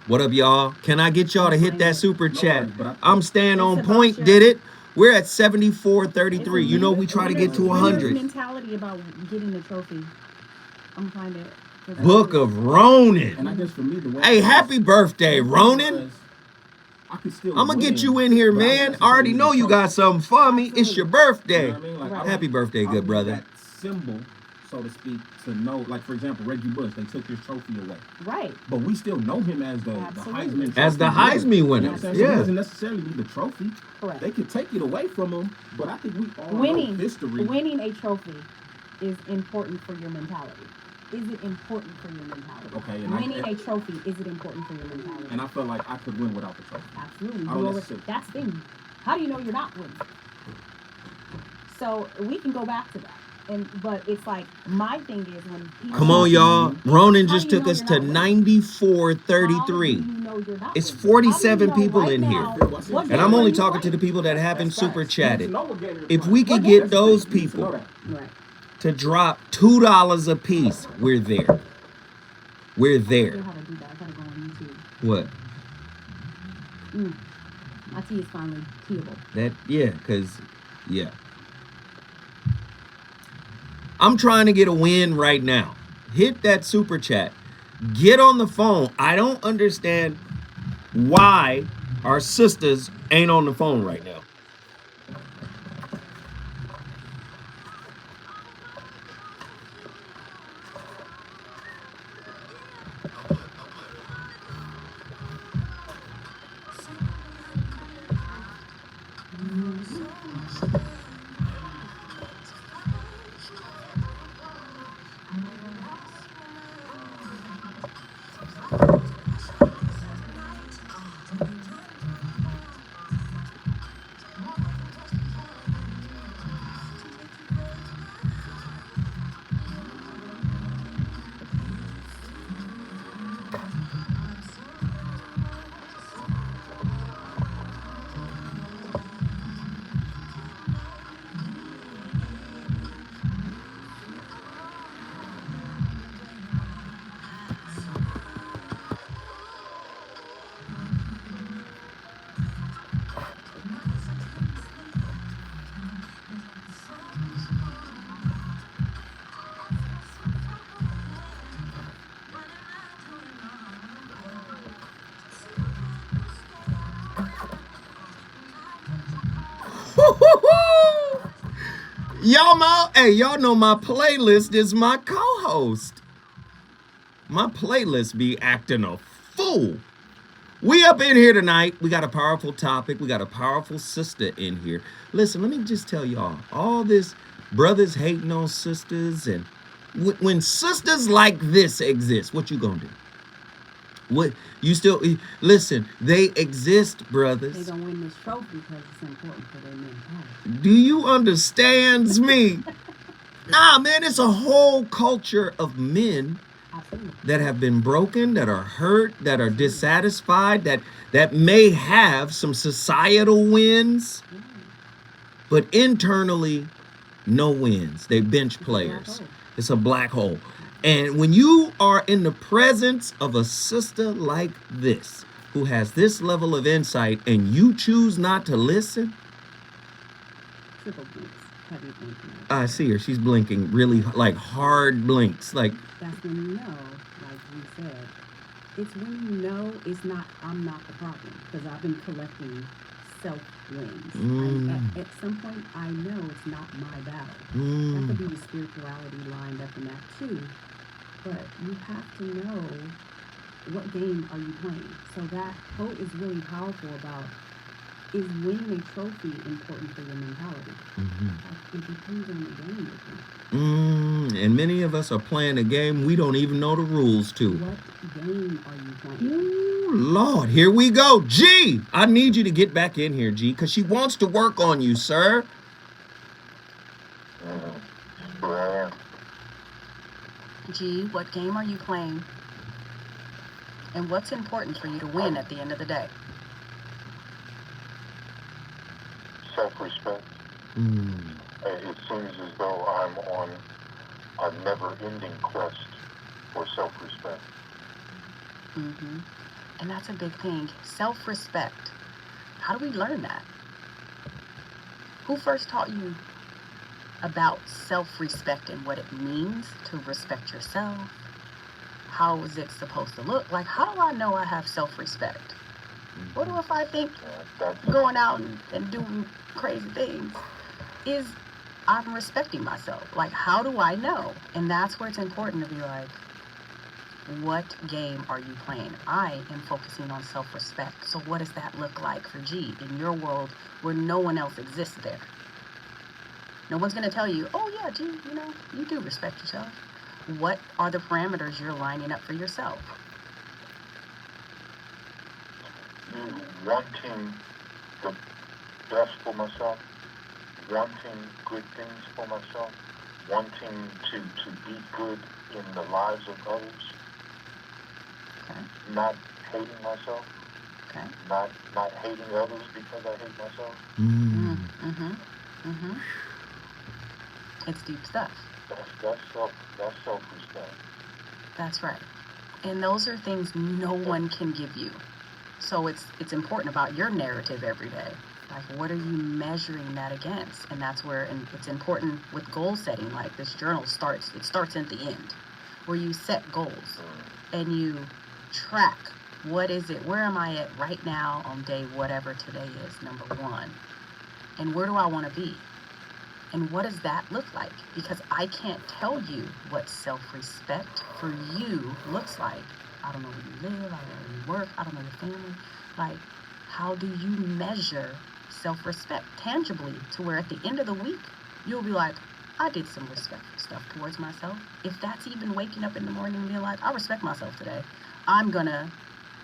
What up, y'all? Can I get y'all to hit that super chat? I'm staying on point. Did it? We're at 74.33. You know we try to get to 100. Mentality about getting the trophy. I'm going to find it. Book of Ronan. And I guess for me, the way hey, happy birthday, Ronan. I'm going to get you in here, man. I already know you got something for me. It's your birthday. You know what I mean? Like, happy birthday, good brother. That symbol, so to speak, to know, like, for example, Reggie Bush, they took his trophy away. Right. But we still know him as the Heisman. As the Heisman winner. You know so he doesn't necessarily need the trophy. Correct. They could take it away from him, but I think we all know history. Winning a trophy is important for your mentality. Is it important for your mentality? Okay, and winning a trophy, is it important for your mentality? And I feel like I could win without the trophy. Absolutely. That's the thing. How do you know you're not winning? So we can go back to that. But it's like, my thing is when people... Come on, y'all. Ronan just took us to 94.33. It's 47 people in here. And I'm only talking to the people that haven't super chatted. If we could get those people to drop $2 a piece, we're there. We're there. What? My tea is finally teable. Yeah. I'm trying to get a win right now. Hit that super chat. Get on the phone. I don't understand why our sisters ain't on the phone right now. Y'all know my playlist is my co-host. My playlist be acting a fool. We up in here tonight. We got a powerful topic. We got a powerful sister in here. Listen, let me just tell y'all, all this brothers hating on sisters, and when sisters like this exist, what you gonna do? What you still listen? They exist, brothers. They gonna win this trophy because it's important for their mentality. Do you understand me? Nah, man, it's a whole culture of men that have been broken, that are hurt, that are dissatisfied, that may have some societal wins, but internally, no wins. They bench players. It's a black hole. And when you are in the presence of a sister like this, who has this level of insight, and you choose not to listen, I see her. She's blinking really like hard blinks. Like that's when you know, like we said, it's when you know it's not. I'm not the problem because I've been collecting self-wins. At some point, I know it's not my battle. That could be the spirituality lined up in that too. But you have to know what game are you playing. So that quote is really powerful about, is winning a trophy important for your mentality? It depends on the game you're playing. And many of us are playing a game we don't even know the rules to. What game are you playing? Ooh, Lord, here we go. G, I need you to get back in here, G, because she wants to work on you, sir. Here I am. G, what game are you playing? And what's important for you to win at the end of the day? Self-respect. It seems as though I'm on a never-ending quest for self-respect. And that's a big thing. Self-respect. How do we learn that? Who first taught you about self-respect and what it means to respect yourself? How is it supposed to look? Like, how do I know I have self-respect? What if I think going out and doing crazy things is I'm respecting myself? Like, how do I know? And that's where it's important to be like, what game are you playing? I am focusing on self-respect. So what does that look like for G in your world where no one else exists there? No one's going to tell you, oh yeah, G, you know, you do respect yourself. What are the parameters you're lining up for yourself? Wanting the best for myself, wanting good things for myself, wanting to be good in the lives of others, not hating myself, not hating others because I hate myself. It's deep stuff. That's self-respect. That's right. And those are things no one can give you. So it's important about your narrative every day. Like, what are you measuring that against? And that's where, and it's important with goal setting. Like, this journal starts at the end, where you set goals and you track, what is it? Where am I at right now on day whatever today is, number one? And where do I want to be? And what does that look like? Because I can't tell you what self-respect for you looks like. I don't know where you live, I don't know where you work, I don't know your family. Like, how do you measure self-respect tangibly to where at the end of the week, you'll be like, I did some respectful stuff towards myself. If that's even waking up in the morning and being like, I respect myself today. I'm gonna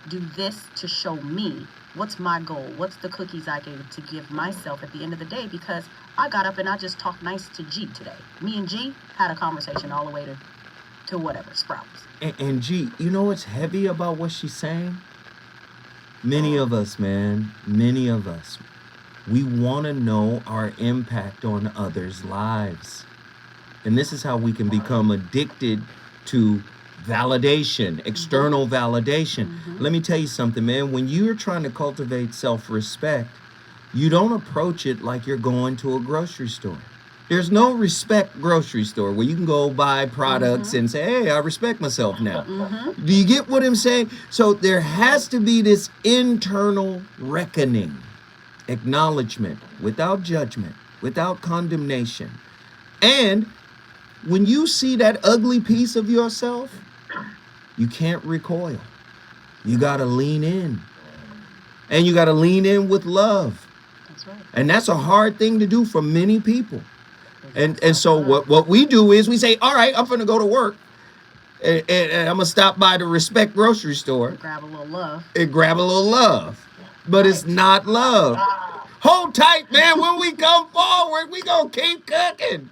do this to show me what's my goal, what's the cookies I gave to give myself at the end of the day, because I got up and I just talked nice to G today. Me and G had a conversation all the way to whatever, Sprouts. And G, you know what's heavy about what she's saying? Many of us, man, we want to know our impact on others' lives. And this is how we can become addicted to validation, external validation. Let me tell you something, man. When you're trying to cultivate self-respect, you don't approach it like you're going to a grocery store. There's no respect grocery store where you can go buy products and say, hey, I respect myself now. Do you get what I'm saying? So there has to be this internal reckoning, acknowledgement, without judgment, without condemnation. And when you see that ugly piece of yourself, you can't recoil. You got to lean in. And you got to lean in with love. That's right. And that's a hard thing to do for many people. And so what we do is we say, all right, I'm going to go to work. And I'm going to stop by the Respect grocery store. Grab a little love. And grab a little love. But it's not love. Hold tight, man. When we come forward, we going to keep cooking.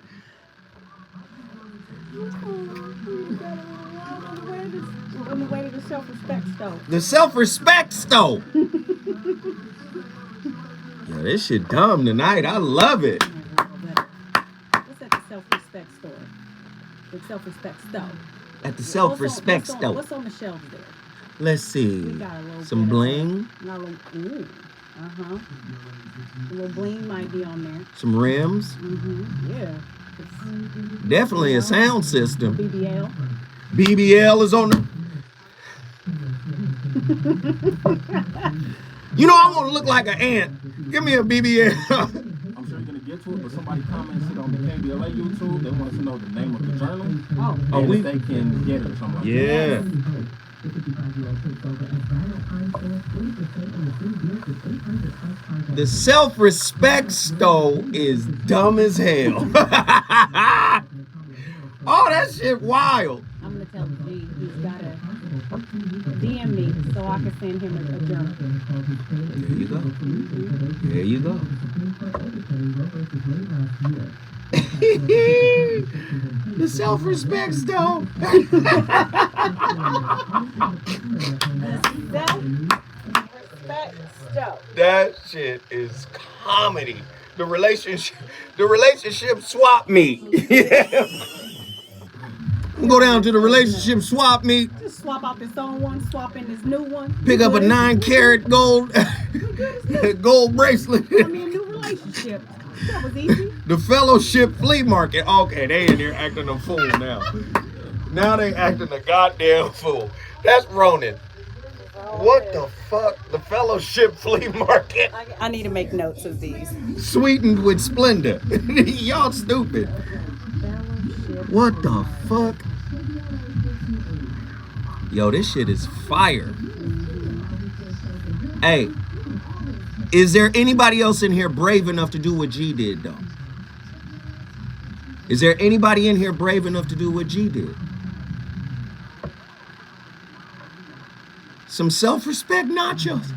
On the way to the self-respect stove. The self-respect stove. Yo, this shit dumb tonight. I love it. What's at the self-respect store? The self-respect stove. At the self-respect stove. What's on the shelves there? Let's see. Some bling. Ooh. Uh-huh. A little bling might be on there. Some rims. Yeah. Definitely a sound system. BBL. BBL is on the... You know, I want to look like an ant. Give me a BBL. I'm sure you're going to get to it, but somebody commented on the KBLA YouTube. They want us to know the name of the journal. And if they can get it or something like that. Yeah. The self-respect stove is dumb as hell. Oh, that shit wild. I'm going to tell G he's got to DM me so I can send him a journal. There you go. There you go. The self-respect stove. That shit is comedy. The relationship swap meet. Go down to the relationship swap meet. Just swap out this old one, swap in this new one. Pick up a 9-carat gold bracelet. I mean, a new relationship. That was easy. The Fellowship Flea Market. Okay, they in here acting a fool now. Now they acting a goddamn fool. That's Ronan. What the fuck? The Fellowship Flea Market. I need to make notes of these. Sweetened with Splendor. Y'all stupid. What the fuck? Yo, this shit is fire. Hey, is there anybody else in here brave enough to do what G did, though? Is there anybody in here brave enough to do what G did? Some self-respect nachos.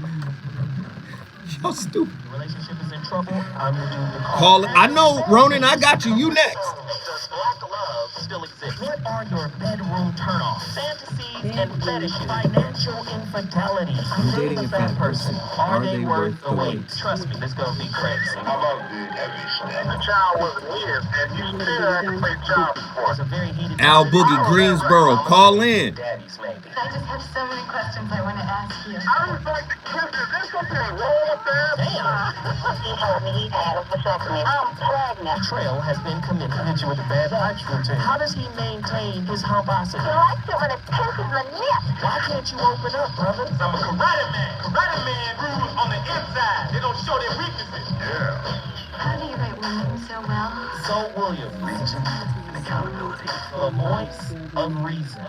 Y'all stupid. Relationship is in trouble. I'm gonna do the Call it. I know, Ronan, I got you. You next. Does black love still exist? What are your bedroom turnoffs? Fantasy and fetishes, financial infidelity. I'm dating a fat person. Are they worth the wait? Trust me, this gonna be crazy. How about the heavy stuff? The child wasn't his, and you still had to play child support. It was a very heated Al Boogie Greensboro, call in. Daddy's maybe. I just have so many questions I want to ask you. I was like the kids, is this okay? Roll up there. Damn. He told me he had a vasectomy. I'm pregnant. Betrayal has been committed. Hit you with a bad touch routine. How does he maintain his humposity? He likes it when it pinches my lips. Why can't you open up, brother? I'm a karate man. Karate man rules on the inside. They don't show their weaknesses. Yeah. How do you write William so well? So William, reason and accountability. The voice of reason.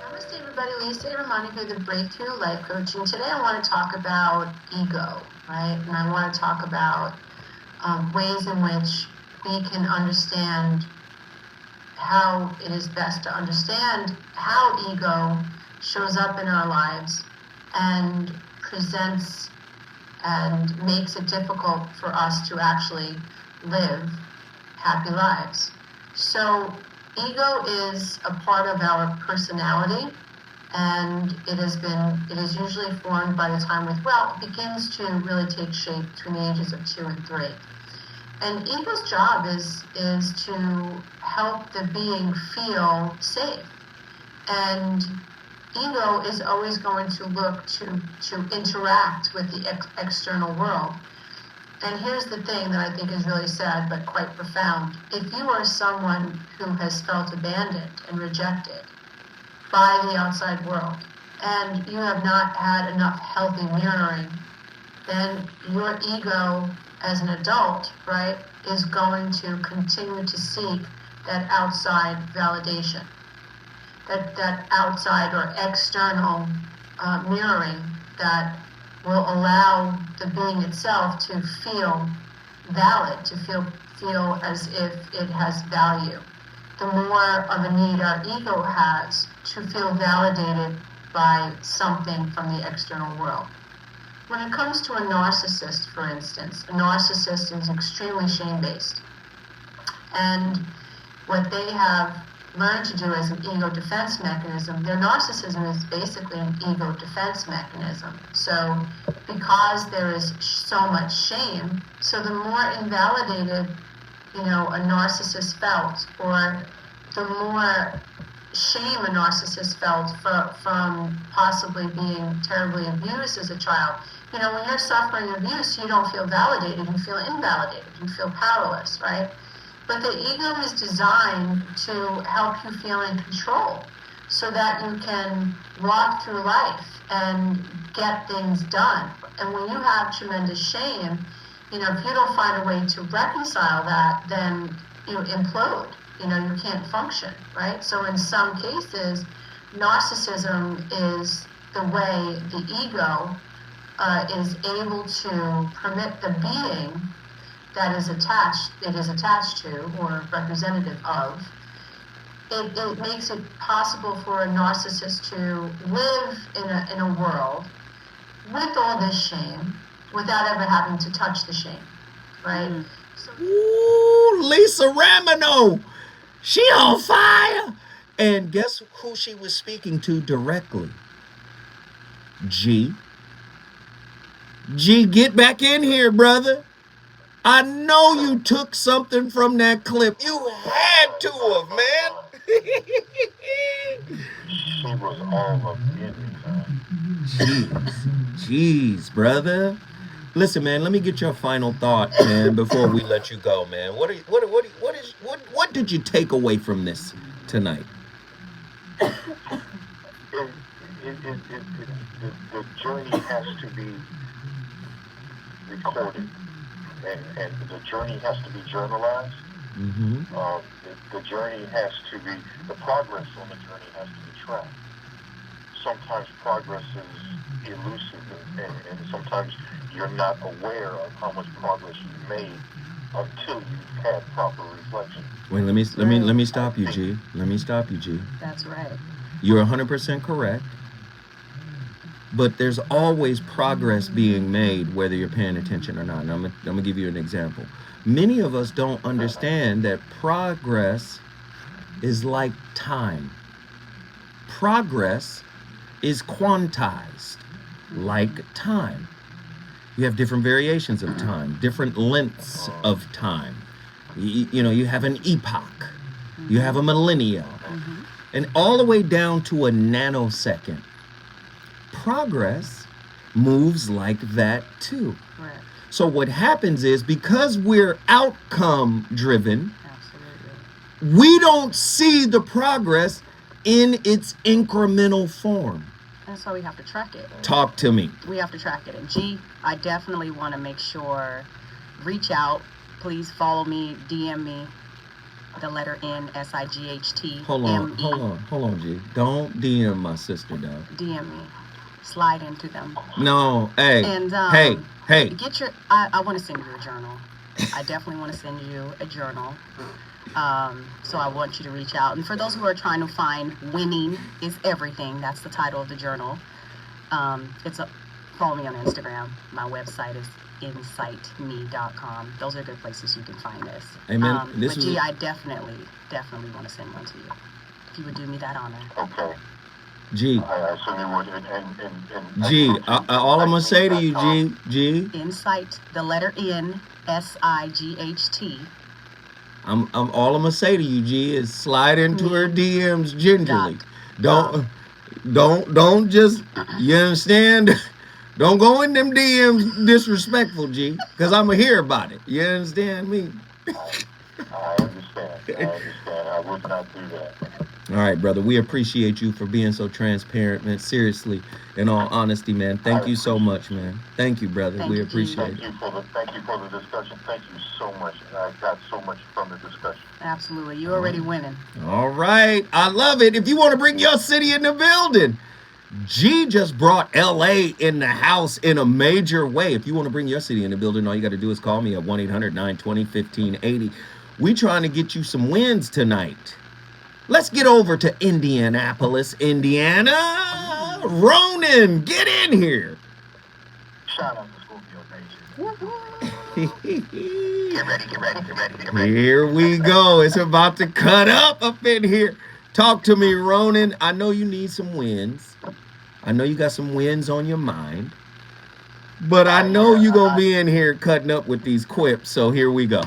Namaste, everybody. Lisa Ramani here, the Breakthrough Life Coach, and today I want to talk about ego, right? And I want to talk about ways in which we can understand how it is best to understand how ego shows up in our lives and presents and makes it difficult for us to actually live happy lives. So ego is a part of our personality, and it is usually formed by the time it begins to really take shape between the ages of 2 and 3. And ego's job is to help the being feel safe. And ego is always going to look to interact with the external world. And here's the thing that I think is really sad but quite profound. If you are someone who has felt abandoned and rejected by the outside world, and you have not had enough healthy mirroring, then your ego as an adult, right, is going to continue to seek that outside validation, that outside or external mirroring that will allow the being itself to feel valid, to feel as if it has value. The more of a need our ego has to feel validated by something from the external world. When it comes to a narcissist, for instance, a narcissist is extremely shame-based. And what they have learned to do as an ego defense mechanism, their narcissism is basically an ego defense mechanism. So because there is so much shame, so the more invalidated, a narcissist felt, or the more shame a narcissist felt from possibly being terribly abused as a child. When you're suffering abuse, you don't feel validated, you feel invalidated, you feel powerless, right? But the ego is designed to help you feel in control so that you can walk through life and get things done. And when you have tremendous shame, if you don't find a way to reconcile that, then you implode. You can't function, right? So in some cases, narcissism is the way the ego is able to permit the being that is attached to or representative of. It makes it possible for a narcissist to live in a world with all this shame without ever having to touch the shame, right? Mm. Ooh, Lisa Ramano, she on fire. And guess who she was speaking to directly? G, get back in here, brother. I know you took something from that clip. You had to have, man. She was all up in me, man. Jeez, brother. Listen, man, let me get your final thought, man, before we let you go, man. What did you take away from this tonight? The journey has to be recorded, and the journey has to be journalized. Mm-hmm. The journey has to be, the progress on the journey has to be tracked. Sometimes progress is elusive, and sometimes you're not aware of how much progress you've made until you've had proper reflection. Wait, let me stop you, G. Let me stop you, G. That's right. You're 100% correct. But there's always progress being made, whether you're paying attention or not. And I'm gonna give you an example. Many of us don't understand that progress is like time. progress is quantized, like time. You have different variations of time, different lengths of time. You have an epoch, you have a millennia, and all the way down to a nanosecond. Progress moves like that too. Right. So what happens is, because we're outcome driven, we don't see the progress in its incremental form. That's why we have to track it. Talk to me. We have to track it. And G, I definitely want to make sure, reach out. Please follow me, DM me, the letter N, SIGHT. Hold on, G. Don't DM my sister, dog. DM me. Slide into them. No, hey, and, hey. Get your. I want to send you a journal. I definitely want to send you a journal. So I want you to reach out. And for those who are trying to find Winning is Everything, that's the title of the journal. Follow me on Instagram. My website is insightme.com. Those are good places you can find this. Amen. But G, I definitely want to send one to you. If you would do me that honor. Okay. G. I certainly would. G. All I'm gonna say to you, G. Insight, the letter N, SIGHT. I'm all I'm gonna say to you, G, is slide into her DMs gingerly. Don't just, you understand? Don't go in them DMs disrespectful, G, because I'm gonna hear about it. You understand me? I understand. I would not do that. All right, brother. We appreciate you for being so transparent, man. Seriously, in all honesty, man. Thank you so much, man. Thank you, brother. We appreciate it. Thank you for the discussion. Thank you so much. I got so much from the discussion. Absolutely. You're already winning. All right. I love it. If you want to bring your city in the building, G just brought LA in the house in a major way. If you want to bring your city in the building, all you got to do is call me at 1-800-920-1580. We trying to get you some wins tonight. Let's get over to Indianapolis, Indiana. Ronan, get in here. Shout out to Scorpio Nation. Get ready. Here we go. It's about to cut up in here. Talk to me, Ronan. I know you need some wins. I know you got some wins on your mind. But I know you're going to be in here cutting up with these quips, so here we go.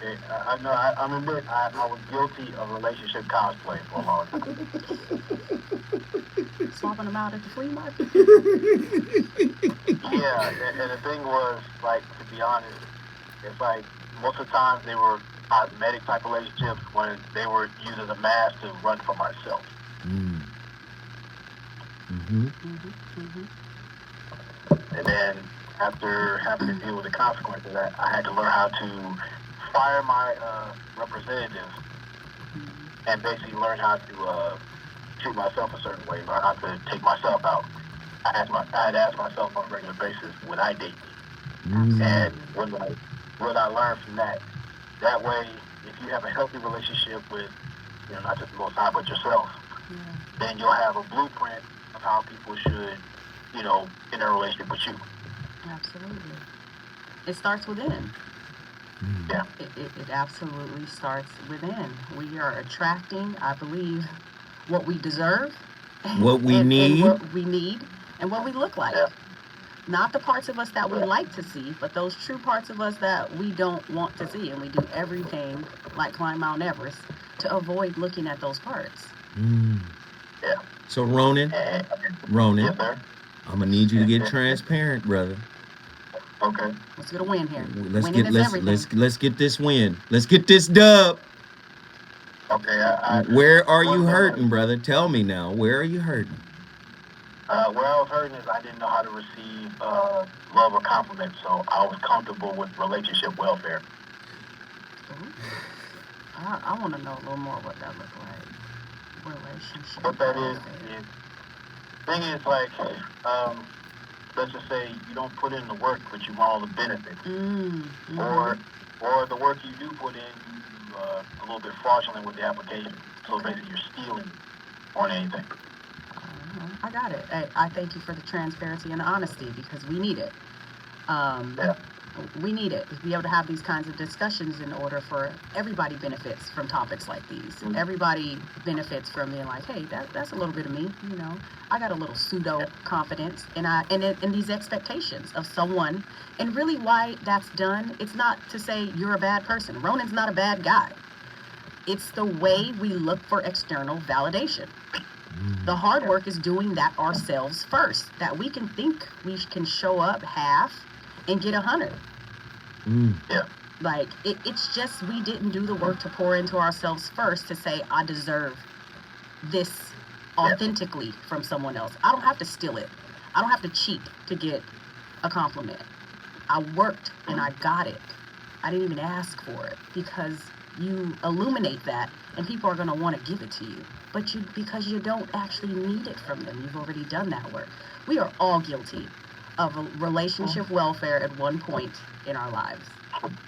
Okay, I was guilty of relationship cosplay for a long time. Swapping them out at the flea market? Yeah, and the thing was, like, to be honest, it's like most of the times they were cosmetic type relationships when they were used as a mask to run for myself. And then after having to deal with the consequences of that, I had to learn how to fire my representatives and basically learn how to treat myself a certain way, learn how to take myself out. I had to ask myself on a regular basis, would I date me? And what I learned from that way, if you have a healthy relationship with, not just the Most High, but yourself, then you'll have a blueprint of how people should, in a relationship with you. Absolutely. It starts within. Yeah. It absolutely starts within. We are attracting, I believe, what we deserve. What we need. And what we need and what we look like. Yeah. Not the parts of us that we like to see, but those true parts of us that we don't want to see. And we do everything, like climb Mount Everest, to avoid looking at those parts. Yeah. So Ronan, Yes, sir. I'm gonna need you to get transparent, brother. Okay. Let's get a win here. Let's Let's get this win. Let's get this dub. Okay. Where are you hurting, brother? Tell me now. Where are you hurting? Where I was hurting is I didn't know how to receive love or compliments, so I was comfortable with relationship welfare. I want to know a little more what that looks like. Relationship. What that is thing is like, let's just say you don't put in the work, but you want all the benefits. Or the work you do put in, you a little bit fraudulent with the application. So basically you're stealing more than anything. I got it. I thank you for the transparency and the honesty because we need it. We need it to be able to have these kinds of discussions in order for everybody benefits from topics like these. Everybody benefits from being like, hey, that's a little bit of me, you know. I got a little pseudo confidence and these expectations of someone. And really why that's done, it's not to say you're a bad person. Ronan's not a bad guy. It's the way we look for external validation. The hard work is doing that ourselves first, that we can think we can show up half and get 100. Yeah. Like, it's just we didn't do the work to pour into ourselves first to say, I deserve this authentically from someone else. I don't have to steal it. I don't have to cheat to get a compliment. I worked and I got it. I didn't even ask for it, because you illuminate that and people are going to want to give it to you. But because you don't actually need it from them. You've already done that work. We are all guilty of a relationship welfare at one point in our lives.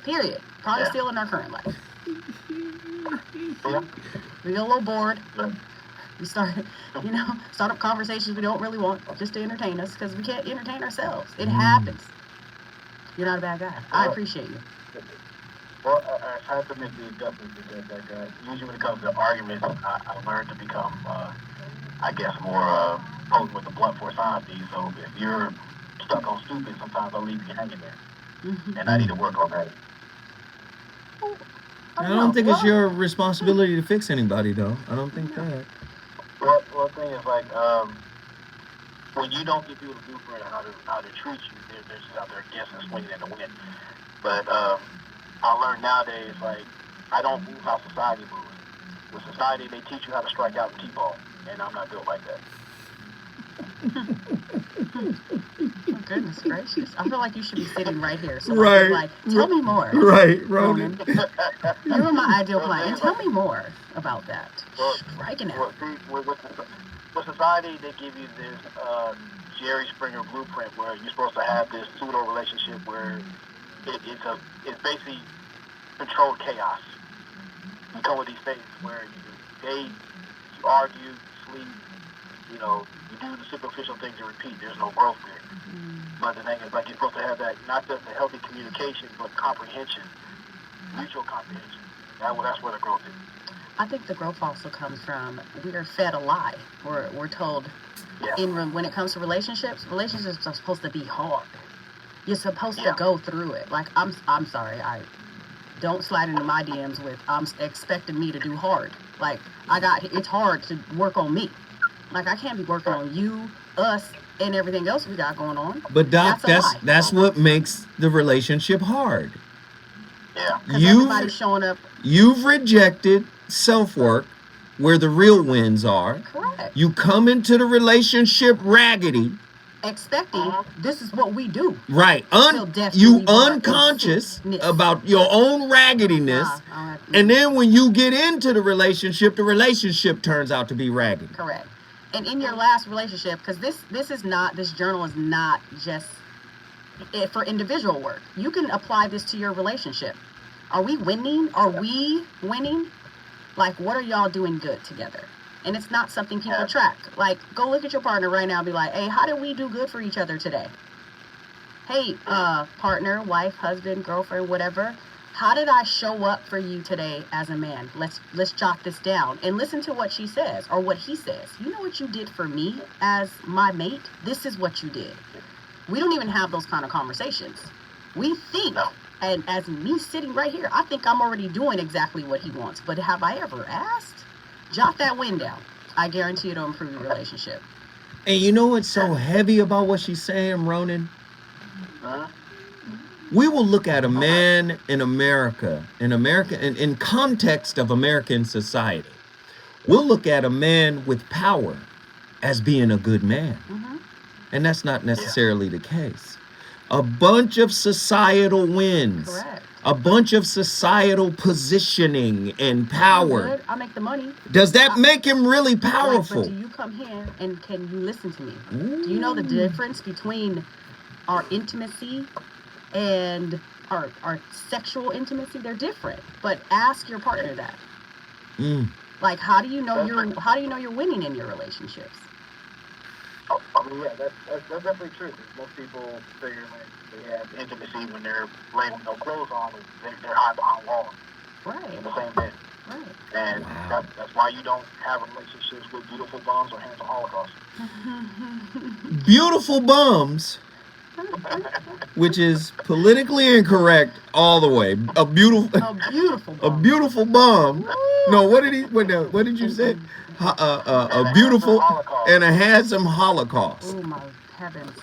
Period. Probably still in our current life. We get a little bored. We start up conversations we don't really want just to entertain us, because we can't entertain ourselves. It happens. You're not a bad guy. I appreciate you. Well, I have to make the adjustments, because usually when it comes to arguments, I learned to become, I guess, more potent with the blunt force honesty. So if you're stuck on stupid, sometimes I'll leave you hanging there. And I need to work on that. I don't think it's your responsibility to fix anybody, though. I don't think that. Well, the thing is, like, when you don't give people the blueprint of how to treat you, they're just out there guessing, swinging in the wind. But I learned nowadays, like, I don't move how society moves. With society, they teach you how to strike out and T-ball, and I'm not built like that. Oh, goodness gracious. I feel like you should be sitting right here. So right. Like, tell me more. Right, Ronan. You're my ideal client. Tell me more about that. Well, striking out. Well, see, with society, they give you this Jerry Springer blueprint where you're supposed to have this pseudo relationship where it's basically controlled chaos. You come with these phases where you date, you argue, you sleep, you do the superficial things and repeat. There's no growth there. But the thing is, like, you're supposed to have that, not just a healthy communication, but comprehension, mutual comprehension. That's where the growth is. I think the growth also comes from, we are fed a lie. We're told, when it comes to relationships are supposed to be hard. You're supposed to go through it. Like, I'm sorry, I don't slide into my DMs with, I'm expecting me to do hard. Like, it's hard to work on me. Like, I can't be working on you, us, and everything else we got going on. But Doc, that's what makes the relationship hard. Yeah. Because everybody's showing up. You've rejected self-work where the real wins are. Correct. You come into the relationship raggedy. Expecting this is what we do. Right. You unconscious about your own raggediness. And then when you get into the relationship turns out to be raggedy. Correct. And in your last relationship, because this journal is not just for individual work. You can apply this to your relationship. Are we winning? Are we winning? Like, what are y'all doing good together? And it's not something people track. Like, go look at your partner right now and be like, hey, how did we do good for each other today? Hey, partner, wife, husband, girlfriend, whatever. How did I show up for you today as a man? Let's jot this down and listen to what she says or what he says. You know what you did for me as my mate? This is what you did. We don't even have those kind of conversations. We think, and as me sitting right here, I think I'm already doing exactly what he wants. But have I ever asked? Jot that win down. I guarantee it'll improve your relationship. And you know what's so heavy about what she's saying, Ronan? We will look at a man in America, in context of American society. We'll look at a man with power as being a good man. And that's not necessarily the case. A bunch of societal wins. Correct. A bunch of societal positioning and power. I make the money. Does that make him really powerful? But do you come here and can you listen to me? Do you know the difference between our intimacy and our sexual intimacy? They're different. But ask your partner that. Like, how do you know you're winning in your relationships? I mean, yeah, that's definitely true. Most people figure like they have intimacy when they're laying with no clothes on, and they're high behind walls. Right. In the same bed. Right. And that's why you don't have relationships with beautiful bums or handsome Holocaust. Beautiful bums, which is politically incorrect all the way. A beautiful bum. No, what did you say? A beautiful and a handsome Holocaust. Oh my heavens.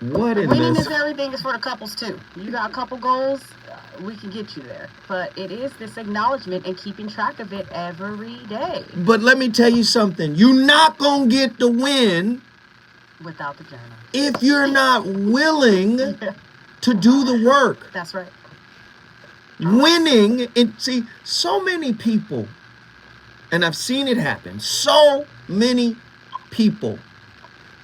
What in winning this? Is everything is for the couples too. You got a couple goals, we can get you there. But it is this acknowledgement and keeping track of it every day. But let me tell you something. You're not going to get the win without the journal. If you're not willing to do the work. That's right. Winning, and see, so many people, and I've seen it happen, so many people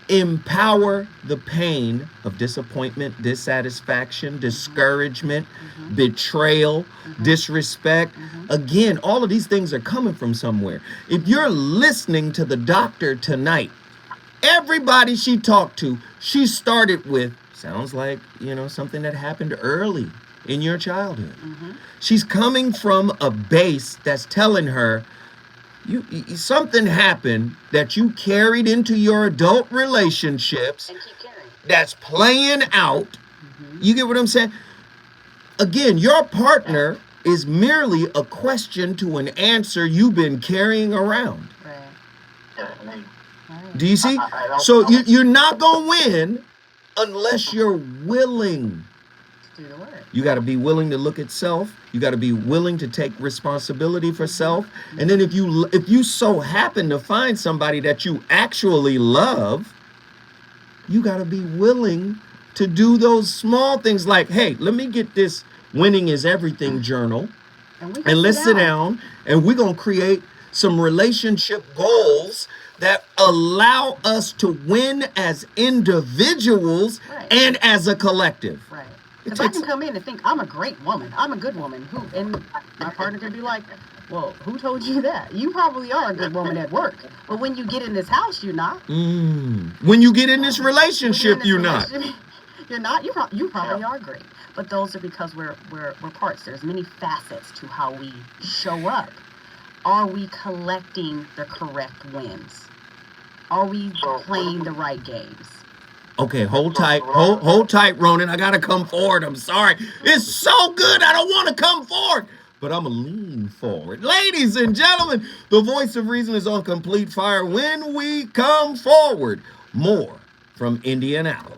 empower the pain of disappointment, dissatisfaction, discouragement, betrayal, disrespect. Again, all of these things are coming from somewhere. If you're listening to the doctor tonight, everybody she talked to, she started with, sounds like, something that happened early in your childhood. She's coming from a base that's telling her, something happened that you carried into your adult relationships that's playing out. You get what I'm saying? Again, your partner is merely a question to an answer you've been carrying around. Right. Do you see? So you're not going to win unless you're willing. Do the work. You got to be willing to look at self. You got to be willing to take responsibility for self. And then if you so happen to find somebody that you actually love, you got to be willing to do those small things like, hey, let me get this Winning is Everything journal. And let's sit down and we're going to create some relationship goals that allow us to win as individuals and as a collective. Right. Because I can come in and think, I'm a great woman. I'm a good woman. And my partner can be like, well, who told you that? You probably are a good woman at work. But when you get in this house, you're not. When you get in this relationship, you're not. You're not. You probably are great. But those are because we're parts. There's many facets to how we show up. Are we collecting the correct wins? Are we playing the right games? Okay, hold tight, Ronan. I gotta come forward. I'm sorry. It's so good. I don't want to come forward, but I'm gonna lean forward. Ladies and gentlemen, the voice of reason is on complete fire. When we come forward, more from Indianapolis.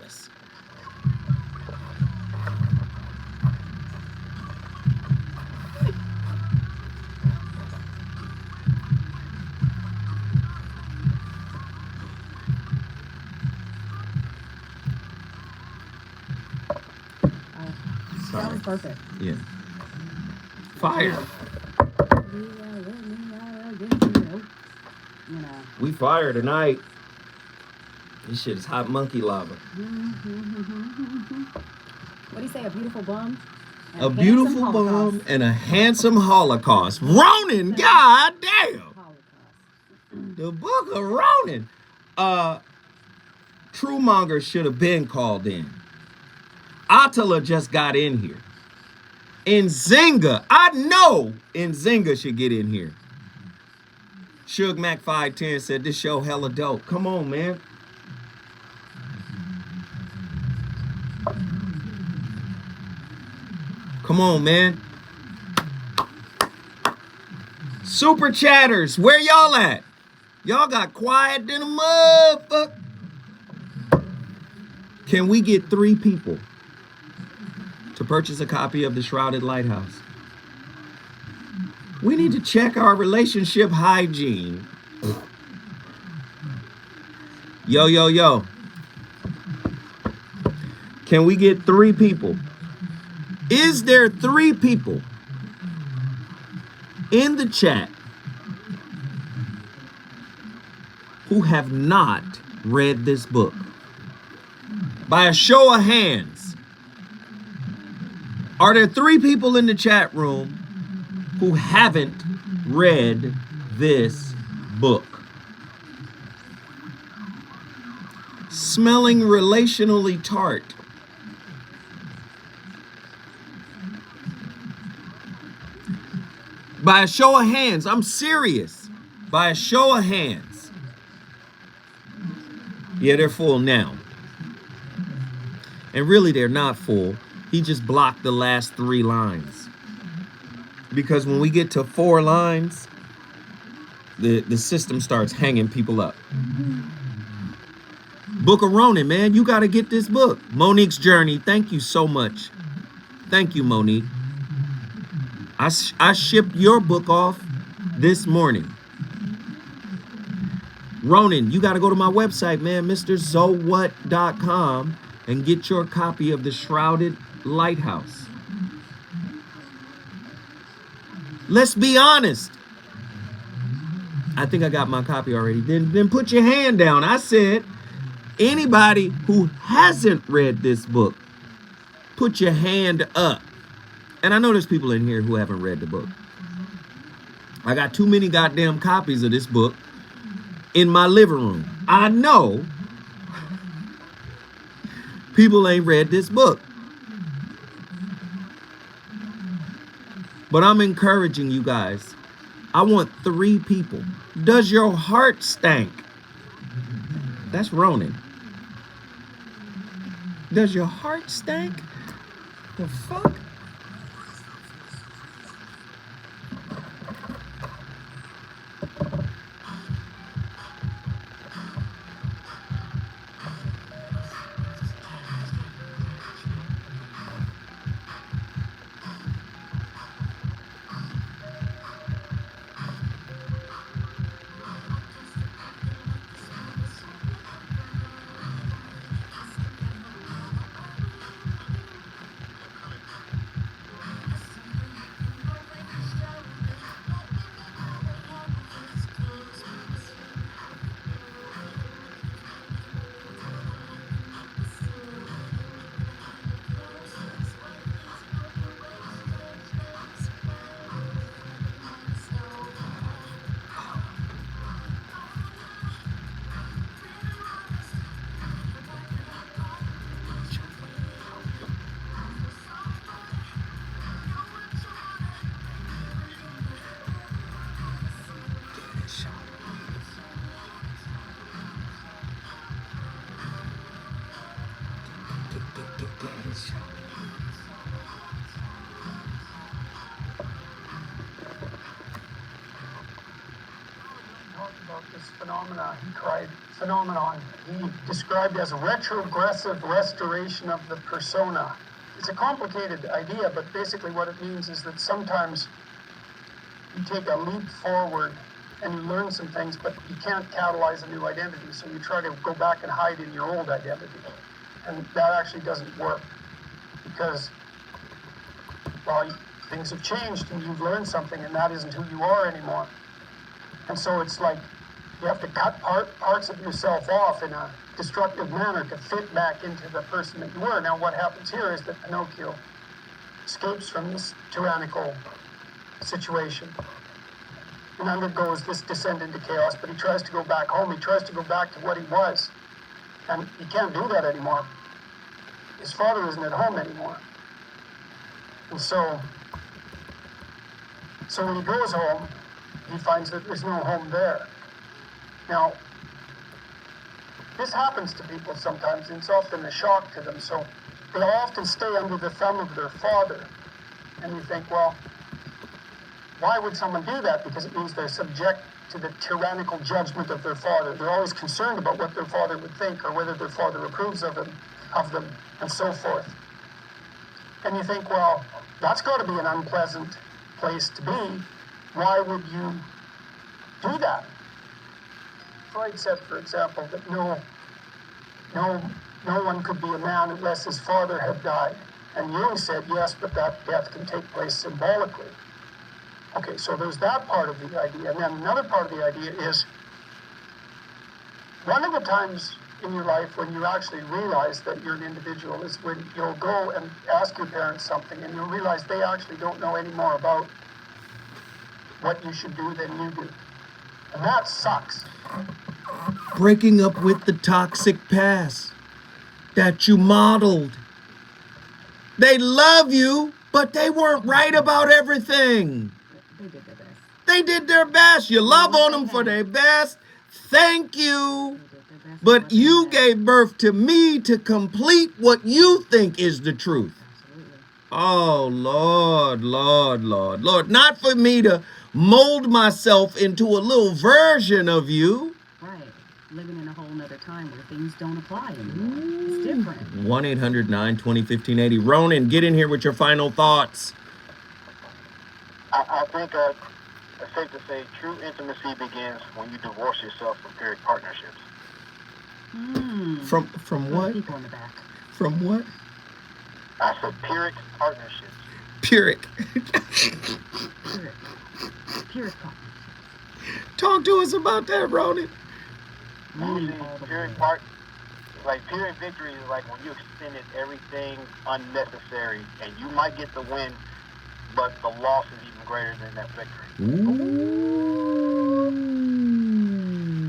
That was perfect. Yeah. Fire. We fire tonight. This shit is hot monkey lava. What do you say? A beautiful bum? A beautiful bum and a handsome Holocaust. Ronan, god damn. The book of Ronan. Truemonger should have been called in. Attila just got in here. Nzinga, I know Nzinga should get in here. Suge Mac 510 said this show hella dope. Come on, man. Come on, man. Super chatters, where y'all at? Y'all got quiet than a motherfucker. Can we get 3 people to purchase a copy of The Shrouded Lighthouse? We need to check our relationship hygiene. Yo. Can we get 3 people? Is there 3 people in the chat who have not read this book? By a show of hands. Are there 3 people in the chat room who haven't read this book? smelling relationally tart. By a show of hands, I'm serious. By a show of hands. Yeah, they're full now. And really, they're not full. He just blocked the last 3 lines. Because when we get to 4 lines, the system starts hanging people up. Book of Ronin, man, you got to get this book. Monique's Journey, thank you so much. Thank you, Monique. I shipped your book off this morning. Ronin, you got to go to my website, man, MrZowWhat.com, and get your copy of The Shrouded Lighthouse. Let's be honest. I think I got my copy already. Then put your hand down. I said, anybody who hasn't read this book, put your hand up. And I know there's people in here who haven't read the book. I got too many goddamn copies of this book in my living room. I know people ain't read this book. But I'm encouraging you guys. I want 3 people. Does your heart stank? That's Ronin. Does your heart stank? The fuck? Phenomenon he described as a retrogressive restoration of the persona. It's a complicated idea, but basically what it means is that sometimes you take a leap forward and you learn some things, but you can't catalyze a new identity, so you try to go back and hide in your old identity. And that actually doesn't work because, well, things have changed and you've learned something and that isn't who you are anymore. And so it's like you have to cut parts of yourself off in a destructive manner to fit back into the person that you were. Now what happens here is that Pinocchio escapes from this tyrannical situation and undergoes this descent into chaos, but he tries to go back home. He tries to go back to what he was. And he can't do that anymore. His father isn't at home anymore. And so when he goes home, he finds that there's no home there. Now, this happens to people sometimes, and it's often a shock to them. So they'll often stay under the thumb of their father. And you think, well, why would someone do that? Because it means they're subject to the tyrannical judgment of their father. They're always concerned about what their father would think or whether their father approves of them, and so forth. And you think, well, that's got to be an unpleasant place to be. Why would you do that? Freud said, for example, that no one could be a man unless his father had died. And Jung said, yes, but that death can take place symbolically. Okay, so there's that part of the idea. And then another part of the idea is, one of the times in your life when you actually realize that you're an individual is when you'll go and ask your parents something and you'll realize they actually don't know any more about what you should do than you do. And that sucks. Breaking up with the toxic past that you modeled. They love you, but they weren't right about everything. They did their best. They did their best. You love on them for their best. Thank you. But you gave birth to me to complete what you think is the truth. Absolutely. Oh, Lord, Lord, Lord, Lord. Not for me to mold myself into a little version of you. Right. Living in a whole nother time where things don't apply anymore. It's different. 1-800-920-1580. Ronan, get in here with your final thoughts. I think it's safe to say true intimacy begins when you divorce yourself from pure partnerships. From what? People in the back. From what? I said Pyrrhic partnerships. Pyrrhic. Pyrrhic partnerships. Talk to us about that, Ronan. Pyrrhic victory is like when you extended everything unnecessary, and you might get the win, but the loss is even greater than that victory. Ooh.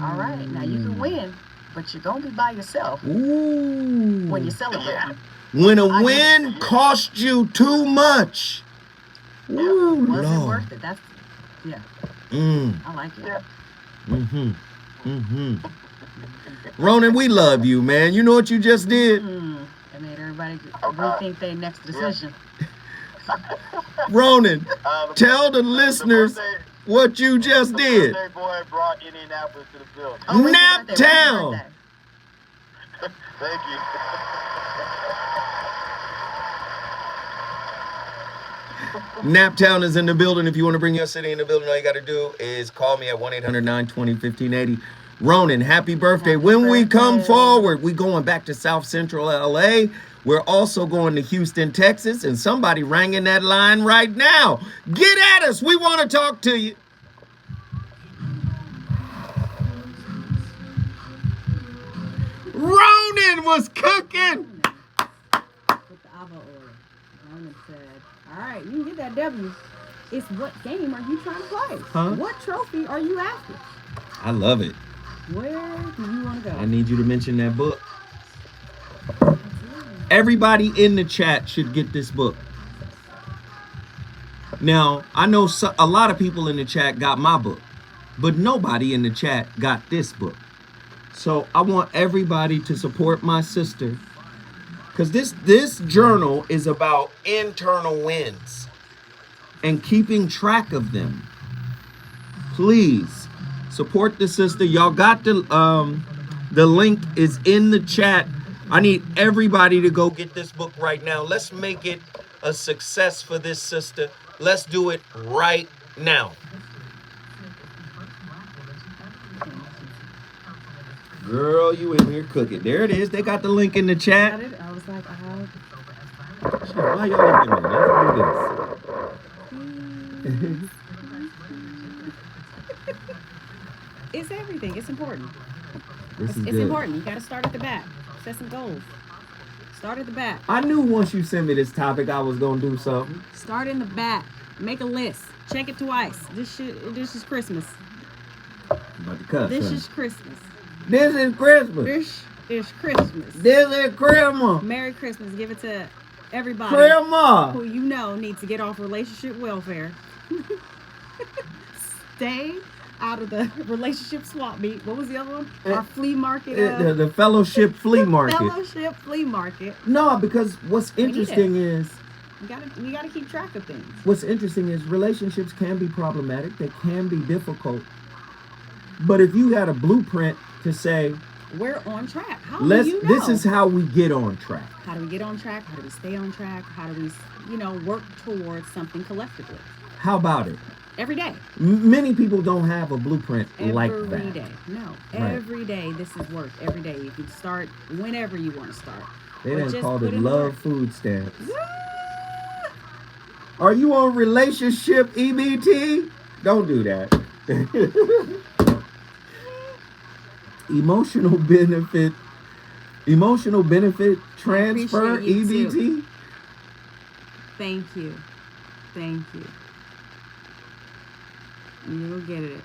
All right, now you can win, but you're gonna be by yourself when you celebrate. Yeah. When a win cost you too much. Ooh, wasn't Lord. worth it. That's I like it. Yeah. Ronan, we love you, man. You know what you just did? I made everybody rethink their next decision. Ronan, tell the listeners what you just did. The boy brought Indianapolis to the field. Naptown. Thank you. Naptown is in the building. If you want to bring your city in the building, all you got to do is call me at 1-800-920-1580. Ronan, happy birthday. When we come forward, we going back to South Central LA. We're also going to Houston, Texas, and somebody ringing that line right now. Get at us. We want to talk to you. Ronan was cooking. With the avocado oil. Ronan said, all right, you can get that W. It's what game are you trying to play? Huh? What trophy are you after? I love it. Where do you want to go? I need you to mention that book. Everybody in the chat should get this book. Now, I know a lot of people in the chat got my book, but nobody in the chat got this book. So I want everybody to support my sister, because this journal is about internal wins and keeping track of them. Please support the sister. Y'all got the link is in the chat. I need everybody to go get this book right now. Let's make it a success for this sister. Let's do it right now. Girl, you in here cooking. There it is. They got the link in the chat. I was like, Shit, why y'all looking at me? Let's do this. it's everything. It's important. It's important. You got to start at the back. Set some goals. Start at the back. I knew once you sent me this topic, I was going to do something. Start in the back. Make a list. Check it twice. This is Christmas. About to cuss, This huh? is Christmas. This is Christmas. This is Christmas. This is Christmas. Merry Christmas. Give it to everybody Grandma. who you know needs to get off relationship welfare. Stay out of the relationship swap meet. What was the other one? Our flea market. The fellowship flea market. Fellowship flea market. No, because what's interesting is we gotta keep track of things. What's interesting is relationships can be problematic. They can be difficult. But if you got a blueprint to say we're on track, how do you know? This is how we get on track. How do we get on track? How do we stay on track? How do we, work towards something collectively? How about it? Every day. Many people don't have a blueprint like that. Every day. No. Right. Every day this is work. Every day. You can start whenever you want to start. They done called it love food stamps. Are you on relationship EBT? Don't do that. Emotional benefit transfer EBT. Too. Thank you. You'll get it.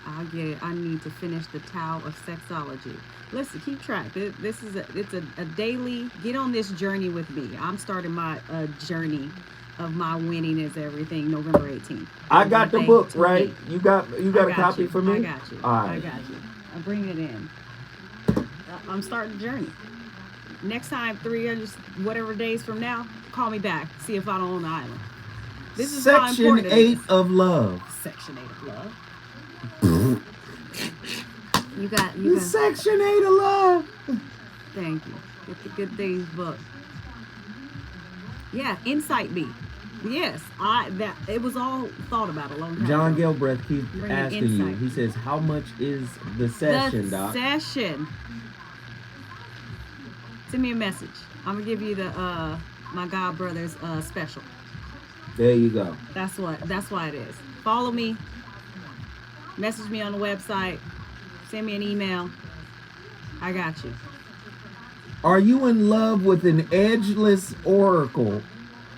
I get it. I need to finish the Tao of Sexology. Listen, keep track. This is a daily. Get on this journey with me. I'm starting my journey of my winning is everything November 18th. I got the book, right? You got a copy for me? I got you. All right. I got you. I'm bringing it in. I'm starting the journey. Next time, 300 whatever days from now, call me back. See if I don't own the island. This is Section 8 of love. Section 8 of love. You got Section 8 of love. Thank you. Get the good things book. Yeah, Psy.D. Yes, it was all thought about a long time John ago. Gilbreth keeps asking you. He says, "How much is the session, Doc?" Session. Send me a message. I'm gonna give you the my God Brothers special. There you go. That's why it is. Follow me. Message me on the website. Send me an email. I got you. Are you in love with an edgeless oracle?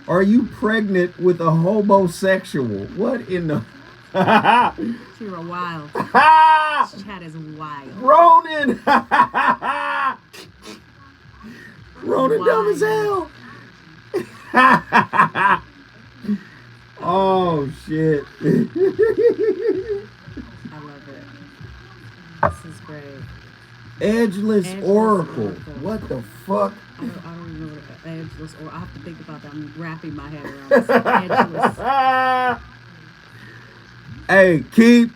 Are you pregnant with a homosexual? What in the... You're a wild. Chat is wild. Ronan! Ronan dumb as hell. Oh, shit. I love it. This is great. Edgeless oracle. What the fuck? I don't even know what edgeless or I have to think about that. I'm wrapping my head around this. Edgeless. Hey, keep.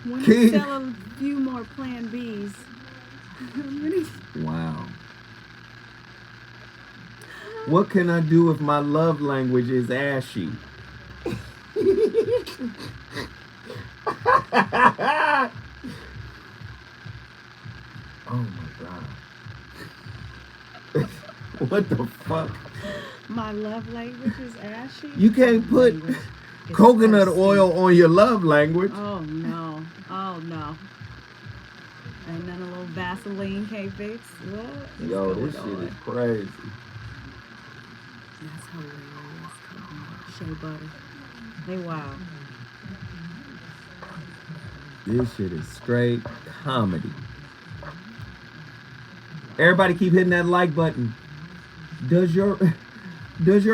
When you sell a few more Plan Bs. Wow. What can I do if my love language is ashy? Oh my God. What the fuck? My love language is ashy? You can't put coconut oil on your love language. Oh no. Oh no. Ain't none of little Vaseline can't fix. What? Yo, this shit is crazy. That's hilarious. Shea butter. They wild. This shit is straight comedy. Everybody keep hitting that like button. Does your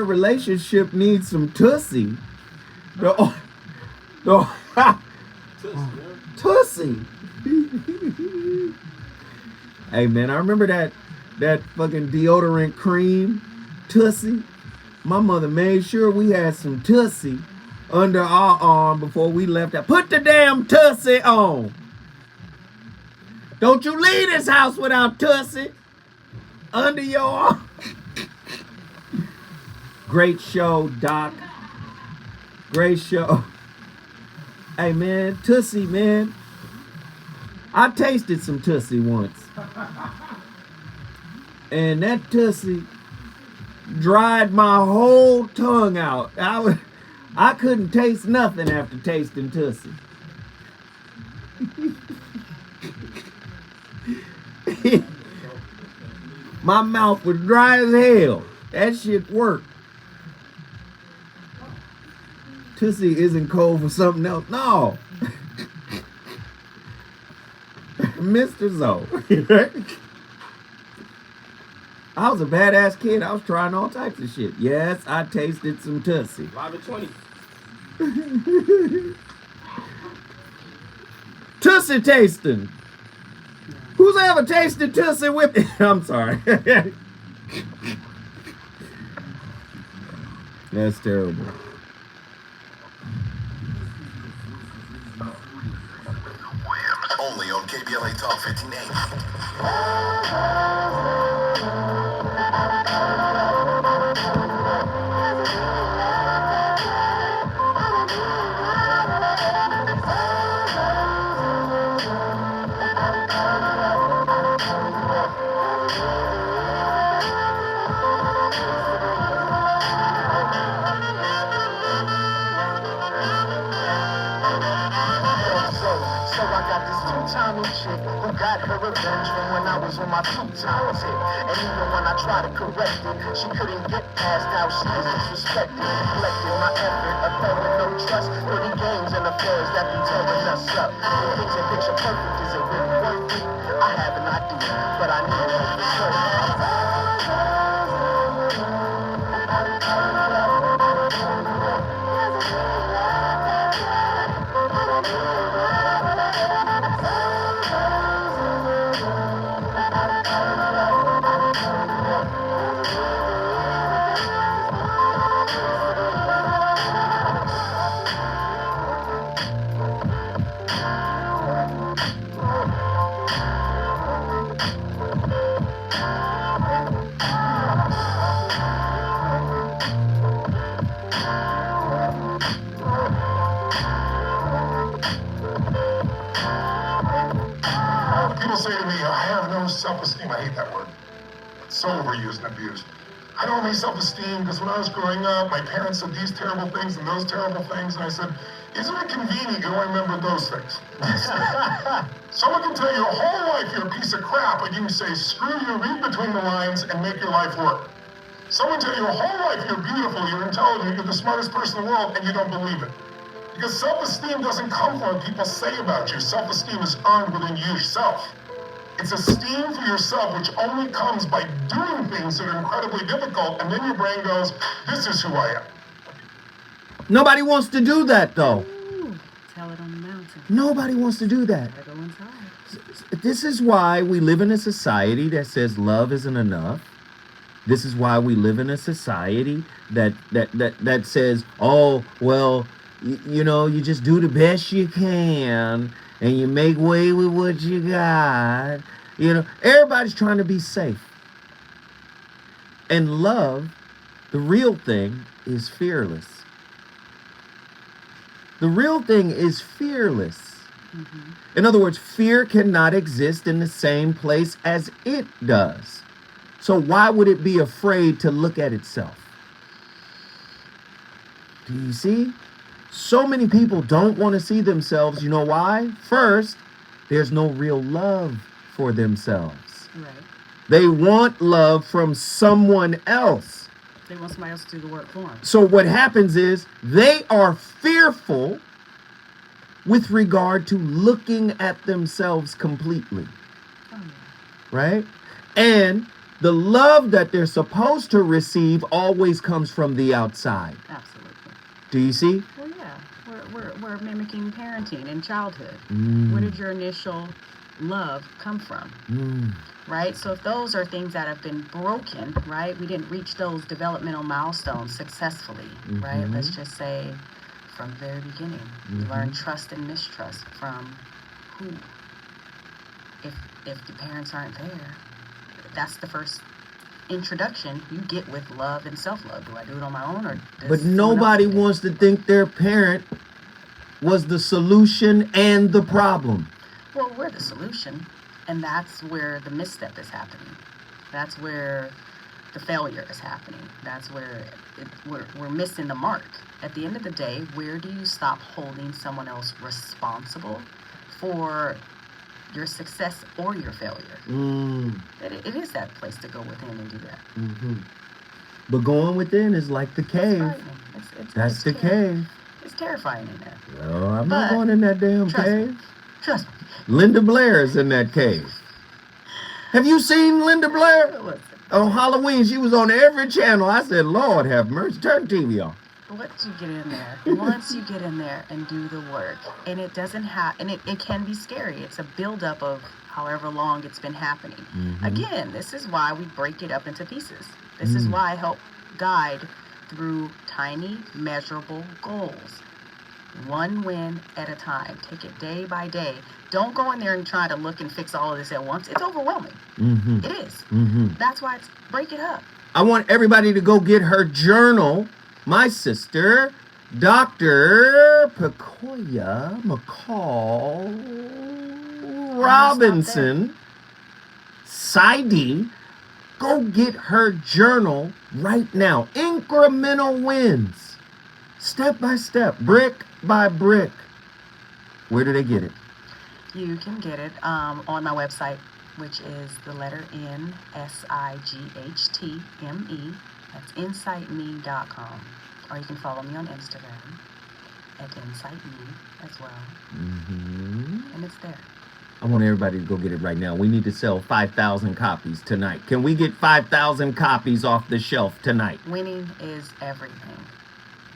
relationship need some tussie? Tussie. Hey man, I remember that fucking deodorant cream, Tussie. My mother made sure we had some Tussie under our arm before we left. Put the damn Tussie on. Don't you leave this house without Tussie under your arm. Great show, Doc. Great show. Hey man, Tussie, man. I tasted some Tussie once. And that Tussie dried my whole tongue out. I couldn't taste nothing after tasting Tussie. My mouth was dry as hell. That shit worked. Tussie isn't cold for something else. No. Mr. Zoe. I was a badass kid. I was trying all types of shit. Yes, I tasted some Tussie. Live at 20. Tussie tasting. Who's ever tasted Tussie with me? I'm sorry. That's terrible. Only on KBLA Talk 1580. final chick who got her revenge from when I was on my 2 times hit. And even when I tried to correct it, she couldn't get past how she was disrespected. Neglected my effort, acquiring no trust. 30 games and affairs that be tearing us up. The things that picture perfect, is it really worth it? I have an idea, but I need to know for sure. Say to me, I have no self-esteem. I hate that word. It's so overused and abused. I don't have any self-esteem because when I was growing up, my parents said these terrible things and those terrible things, and I said, isn't it convenient to only remember those things? Someone can tell you your whole life you're a piece of crap, and you can say, screw you, read between the lines, and make your life work. Someone tell you your whole life you're beautiful, you're intelligent, you're the smartest person in the world, and you don't believe it. Because self-esteem doesn't come from what people say about you. Self-esteem is earned within you yourself. It's esteem for yourself, which only comes by doing things that are incredibly difficult, and then your brain goes, this is who I am. Nobody wants to do that, though. Ooh, tell it on the mountain. Nobody wants to do that. Gotta go inside. This is why we live in a society that says love isn't enough. This is why we live in a society that says, oh, well, you know, you just do the best you can. And you make way with what you got. You know, everybody's trying to be safe. And love, the real thing, is fearless. The real thing is fearless. Mm-hmm. In other words, fear cannot exist in the same place as it does. So why would it be afraid to look at itself? Do you see? So many people don't want to see themselves. You know why? First, there's no real love for themselves. Right. They want love from someone else. They want somebody else to do the work for them. So what happens is they are fearful with regard to looking at themselves completely. Oh, yeah. Right? And the love that they're supposed to receive always comes from the outside. Absolutely. Do you see? Well, yeah. We're mimicking parenting in childhood. Where did your initial love come from? Right? So if those are things that have been broken, right? We didn't reach those developmental milestones successfully, right? Let's just say from the very beginning, you learn trust and mistrust from who? If the parents aren't there, that's the first introduction you get with love and self-love. Do I do it on my own, or but nobody wants to think their parent was the solution and the problem. Well, we're the solution, and that's where the misstep is happening. That's where the failure is happening. That's where we're missing the mark. At the end of the day, where do you stop holding someone else responsible for your success or your failure? It is that place to go within and do that. But going within is like the cave. That's the cave. It's terrifying in there. No, I'm not going in that damn cave. Trust me. Linda Blair is in that cave. Have you seen Linda Blair? On Halloween, she was on every channel. I said, Lord have mercy, turn the TV on. Once you get in there, once you get in there and do the work, and it doesn't and it can be scary. It's a buildup of however long it's been happening. Again, this is why we break it up into pieces. This is why I help guide through tiny, measurable goals. One win at a time. Take it day by day. Don't go in there and try to look and fix all of this at once. It's overwhelming. It is. That's why break it up. I want everybody to go get her journal. My sister, Dr. Picolya McCall Robinson, Psy.D. Go get her journal right now. Incremental wins. Step by step, brick by brick. Where do they get it? You can get it on my website, which is the letter N, SIGHTME. That's insightme.com. Or you can follow me on Instagram at insightme as well. And it's there. I want everybody to go get it right now. We need to sell 5,000 copies tonight. Can we get 5,000 copies off the shelf tonight? Winning is everything.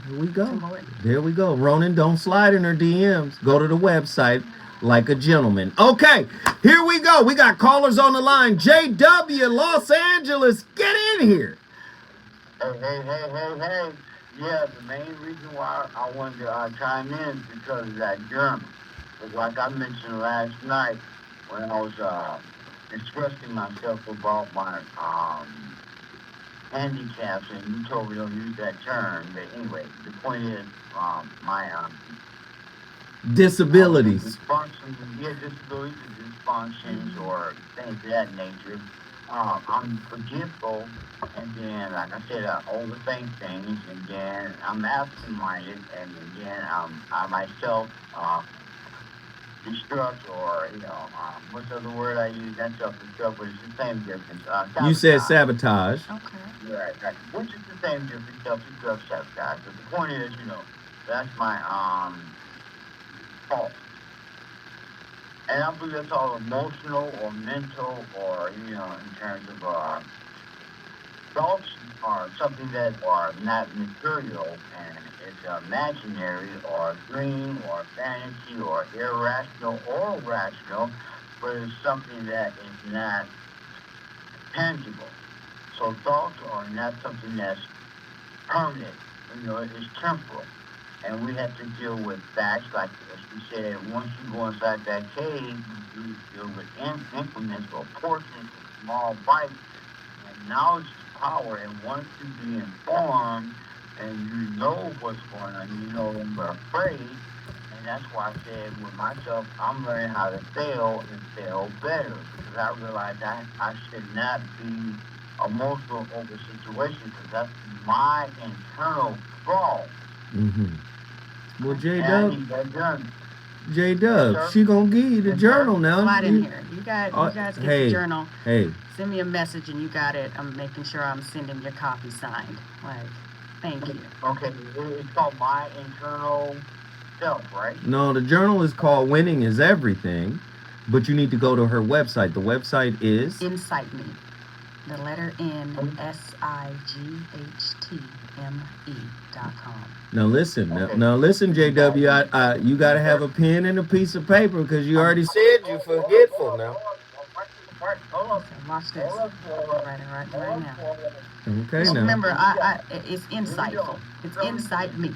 Here we go. There we go. Ronan, don't slide in her DMs. Go to the website like a gentleman. Okay, here we go. We got callers on the line. JW, Los Angeles, get in here. Hey. Yeah, the main reason why I wanted to chime in is because of that journal. But like I mentioned last night when I was expressing myself about my handicaps, and you told me don't use that term. But anyway, the point is my disabilities. Disabilities or dysfunctions or things of that nature. I'm forgetful, and then, like I said, I overthink things, and then I'm absent-minded, and again, I myself destruct, or, what's the other word I use? That's self-destruct, but it's the same difference. You said sabotage. Okay. Right. Which is the same difference, self-destruct, sabotage. But the point is, that's my fault. And I believe that's all emotional or mental or, in terms of thoughts are something that are not material and it's imaginary or dream or fantasy or irrational or rational, but it's something that is not tangible. So thoughts are not something that's permanent, it's temporal. And we have to deal with facts, like as we said, once you go inside that cave, you deal with increments or portions of small bites. And knowledge is power, and once you be informed and you know what's going on, you no longer afraid. And that's why I said with myself, I'm learning how to fail and fail better, because I realized I should not be emotional over situations, because that's my internal fault. Well, J-Dub, she gonna give you the journal now. Slide in here. You guys get the journal. Hey. Send me a message and you got it. I'm making sure I'm sending your copy signed. Thank you. Okay, it's called My Internal Self, right? No, the journal is called Winning is Everything, but you need to go to her website. The website is? Insight Me. The letter N, SIGHTME.com. Now listen, JW, you gotta have a pen and a piece of paper because you already said you're forgetful now. Watch this. Right now. Okay, just now. Remember, it's insightful. It's Insight Me.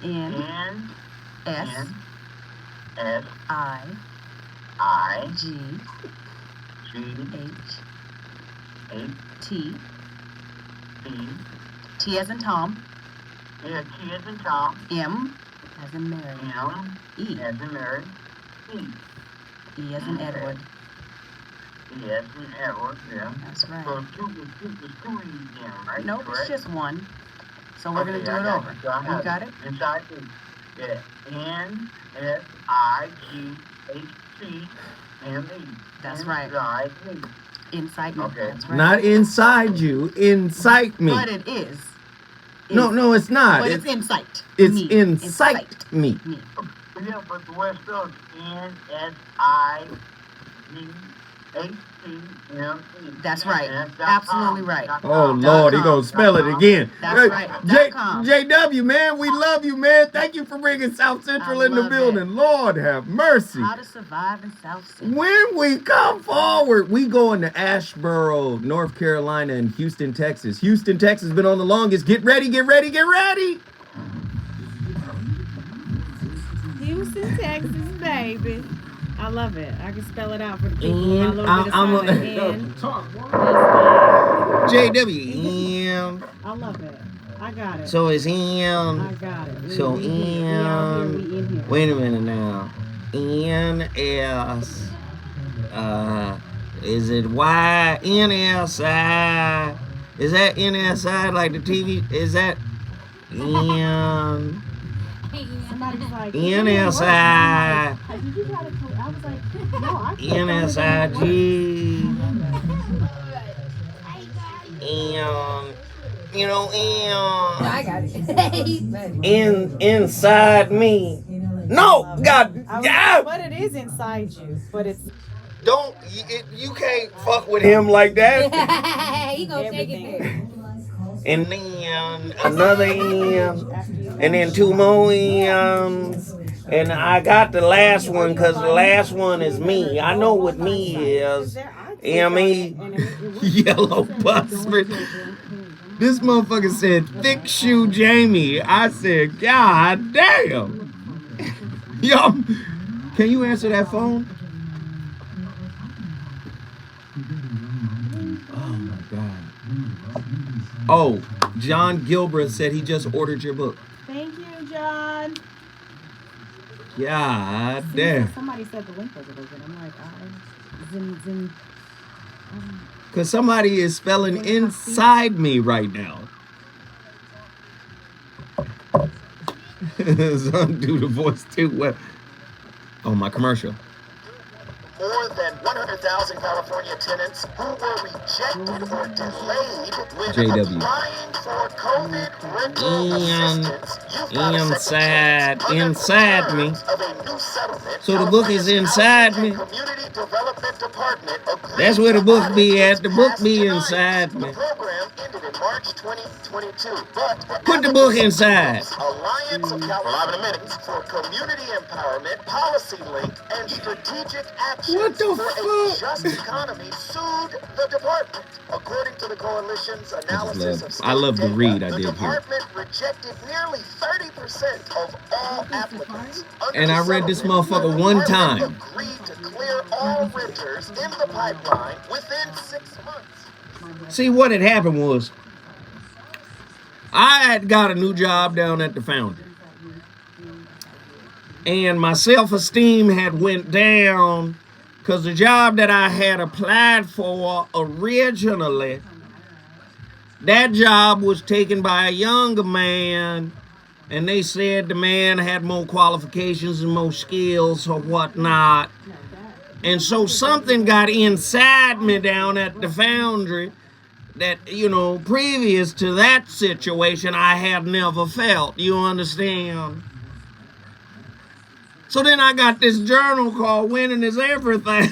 NSIGHT. T as in Tom. Yeah, T as in Tom. M as in Mary. E as in Mary. E as in Edward. E as in Edward, yeah. That's right. So two E's again, right? Nope, it's just one. So we're going to do it over. You got it? Inside me. Yeah. NSIGHTME. That's right. Inside me. Okay. That's right. Not inside you, incite me. But it is. No, it's not. But it's insight. It's me. incite me. Yeah, but the way it's spelled NSIGHTME. That's right. Absolutely right. Oh, Lord, he gonna spell it again. That's right. JW, man, we love you, man. Thank you for bringing South Central in the building. Lord have mercy. How to survive in South Central. When we come forward, we going to Asheboro, North Carolina, and Houston, Texas. Houston, Texas been on the longest. Get ready, get ready, get ready. Houston, Texas, baby. I love it. I can spell it out for the people. JW. I love it. I got it. So it's M. I got it. So M. Wait a minute now. NS. Is it Y? NSI. Is that NSI like the TV? Is that N? Somebody's like, NSI. Did you try to? I was like, NSIG. And you know, I got it. Inside me. No, God, yeah. But it is inside you. But it's don't you can't fuck with him like that. He gonna take it there. And then another M, and then two more M's. And I got the last one because the last one is me. I know what me is. M-E, yellow bustard. This motherfucker said, thick shoe Jamie. I said, God damn. Yo, can you answer that phone? Oh my God. Oh, John Gilbreth said he just ordered your book. Thank you, John. God damn. Somebody said the link was open. I'm like, because somebody is spelling inside me right now. Some do the voice too well. Oh, my commercial. More than 100,000 California tenants who were rejected or delayed with applying for COVID rental assistance. Inside me. So the book is inside me. That's where the book be at. The book be inside me. March 2022. Put the book inside. Alliance of California for Community Empowerment, Policy Link, and Strategic Action what the for a Just Economy sued the department. According to the coalition's analysis of state I love the read I the did here. department rejected nearly 30% of all applicants. And I read this motherfucker one time. Agreed to clear all renters in the pipeline within 6 months. See, what had happened was I had got a new job down at the Foundry. And my self-esteem had went down because the job that I had applied for originally, that job was taken by a younger man, and they said the man had more qualifications and more skills or whatnot. And so something got inside me down at the Foundry that, you know, previous to that situation, I had never felt. You understand? So then I got this journal called Winning is Everything.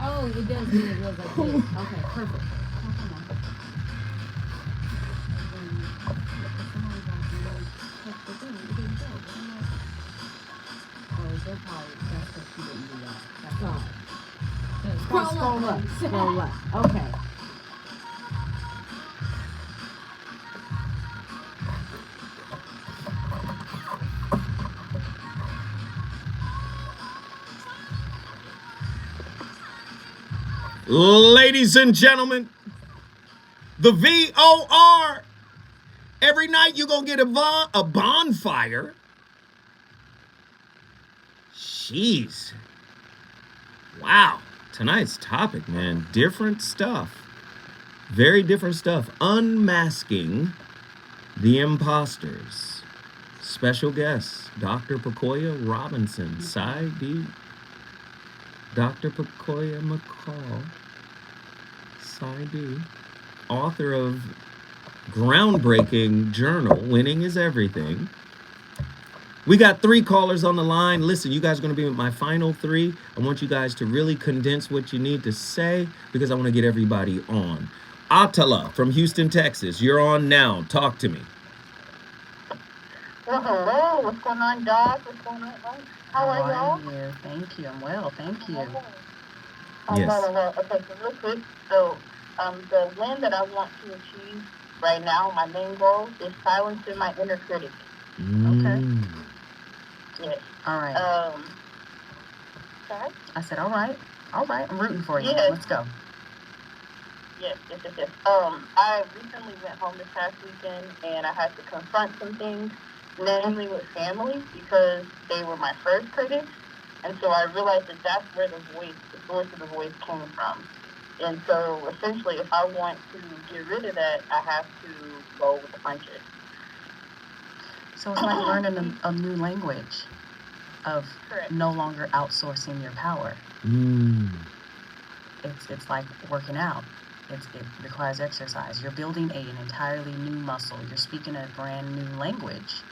Oh, it does do it like this. Okay, perfect. Scroll up. Scroll up. Okay. Ladies and gentlemen, the VOR. Every night you're going to get a bonfire. Jeez. Wow. Tonight's topic, man. Different stuff. Very different stuff. Unmasking the Imposters. Special guest, Dr. Picolya Robinson, Psy.D. Dr. Picolya McCall, Psy.D, author of groundbreaking journal, Winning is Everything. We got 3 callers on the line. Listen, you guys are going to be my final 3. I want you guys to really condense what you need to say because I want to get everybody on. Atala from Houston, Texas. You're on now. Talk to me. Well, hello. What's going on, Doc? What's going on? How are y'all? Thank you. I'm well. Thank you. Yes. Okay, so real quick. So, the win that I want to achieve right now, my main goal, is silencing my inner critic. Okay. Yes. All right. Sorry? I said, all right. All right. I'm rooting for you. Yes. Let's go. Yes. I recently went home this past weekend, and I had to confront some things, namely with family, because they were my first critics. And so I realized that that's where the source of the voice came from. And so essentially, if I want to get rid of that, I have to go with the punches. So it's like learning a new language. of no longer outsourcing your power. It's like working out. It requires exercise. You're building an entirely new muscle. You're speaking a brand new language.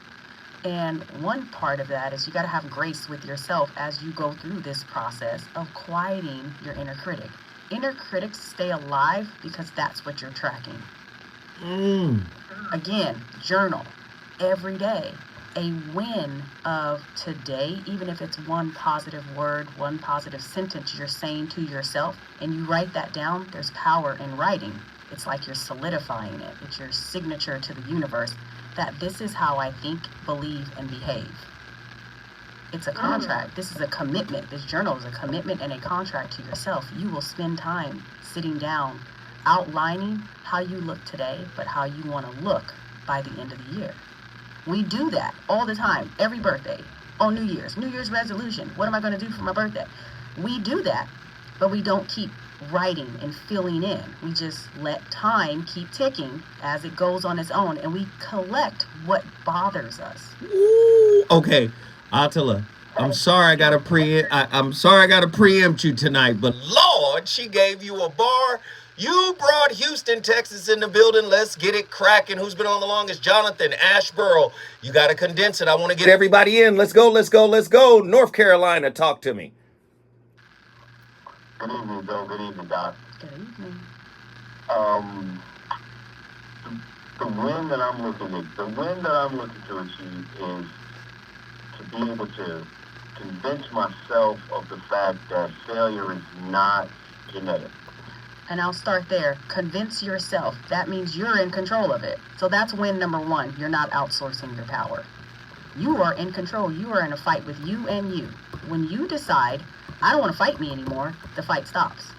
And one part of that is you got to have grace with yourself as you go through this process of quieting your inner critic. Inner critics stay alive because that's what you're tracking. Again, journal every day. A win of today, even if it's one positive word, one positive sentence you're saying to yourself, and you write that down, there's power in writing. It's like you're solidifying it. It's your signature to the universe that this is how I think, believe, and behave. It's a contract. This is a commitment. This journal is a commitment and a contract to yourself. You will spend time sitting down, outlining how you look today, but how you want to look by the end of the year. We do that all the time, every birthday, on New Year's resolution. What am I going to do for my birthday? We do that, but we don't keep writing and filling in. We just let time keep ticking as it goes on its own, and we collect what bothers us. Ooh, okay, Attila, I'm sorry I gotta preempt you tonight, but Lord, she gave you a bar. You brought Houston, Texas in the building. Let's get it cracking. Who's been on the longest? Jonathan Ashborough. You got to condense it. I want to get everybody in. Let's go. North Carolina, talk to me. Good evening, Bill. Good evening, Doc. Good evening. The win that I'm looking to achieve is to be able to convince myself of the fact that failure is not genetic. And I'll start there. Convince yourself. That means you're in control of it. So that's win number one. You're not outsourcing your power. You are in control. You are in a fight with you and you. When you decide, I don't want to fight me anymore, the fight stops.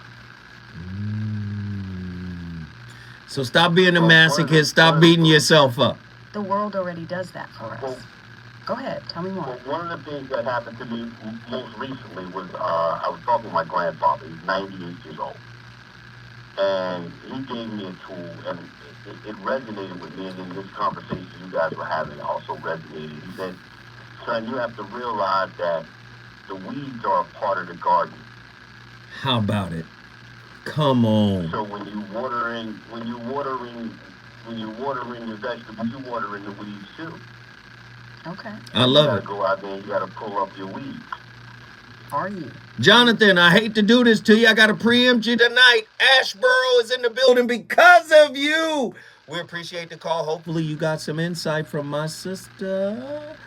So stop being a masochist. Stop beating yourself up. The world already does that for us. Go ahead. Tell me more. Well, one of the things that happened to me most recently was I was talking to my grandfather. He's 98 years old. And he gave me a tool, and it resonated with me, and in this conversation you guys were having also resonated. He said, son, you have to realize that the weeds are a part of the garden. How about it? Come on. So when you watering your vegetables, you watering the weeds too. Okay. I love it. You gotta go out there and you gotta pull up your weeds. Are you? Jonathan, I hate to do this to you. I got to preempt you tonight. Ashborough is in the building because of you. We appreciate the call. Hopefully you got some insight from my sister.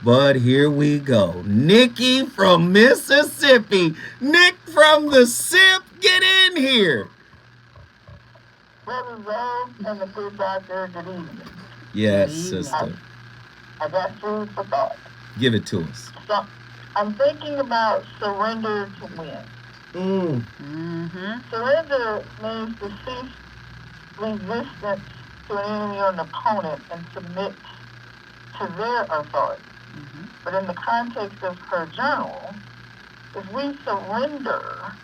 But here we go. Nikki from Mississippi. Nick from the SIP, get in here. Brother Rose and the food doctor, good evening. Yes, sister. I got food for thought. Give it to us. So, I'm thinking about surrender to win. Surrender means to cease resistance to an enemy or an opponent and submit to their authority. But in the context of her journal, if we surrender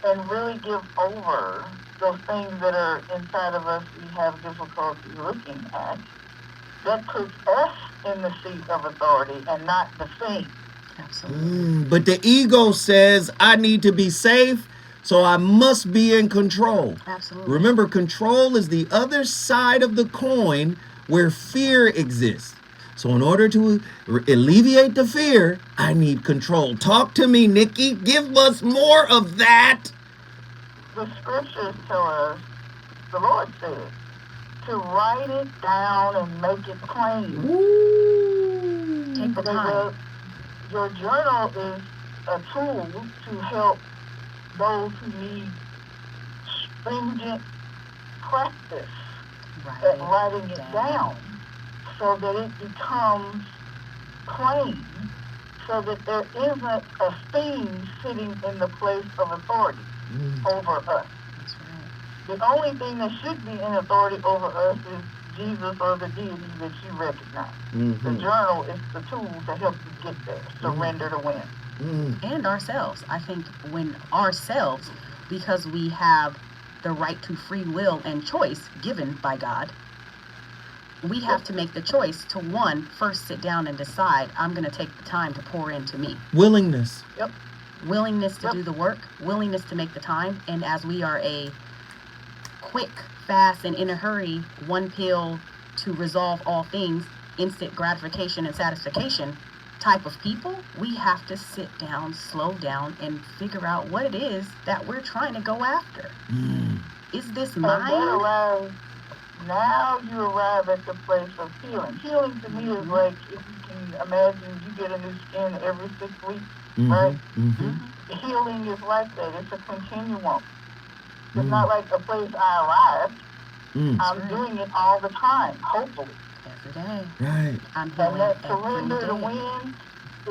and really give over those things that are inside of us we have difficulty looking at, that puts us in the seat of authority and not the thing. Absolutely. But the ego says I need to be safe, so I must be in control. Absolutely. Remember, control is the other side of the coin where fear exists. So in order to alleviate the fear, I need control. Talk to me, Nikki. Give us more of that. The scriptures tell us, the Lord said, to write it down and make it plain. Ooh. Take the time. Your journal is a tool to help those who need stringent practice at writing it down so that it becomes plain, so that there isn't a thing sitting in the place of authority over us. The only thing that should be in authority over us is Jesus or the deity that you recognize. The journal is the tool to help you get there. Surrender to win. And ourselves. I think when ourselves, because we have the right to free will and choice given by God, we have to make the choice to, one, first sit down and decide, I'm going to take the time to pour into me. Willingness. Yep. Willingness to do the work, willingness to make the time. And as we are a quick, fast, and in a hurry, one pill to resolve all things, instant gratification and satisfaction type of people, we have to sit down, slow down, and figure out what it is that we're trying to go after. Is this mine? Now you arrive at the place of healing. Healing to me is like, if you can imagine, you get a new skin every 6 weeks, right? Healing is like that. It's a continuum. It's not like a place I arrived. I'm doing it all the time, hopefully. Every day. Right. And that surrender to win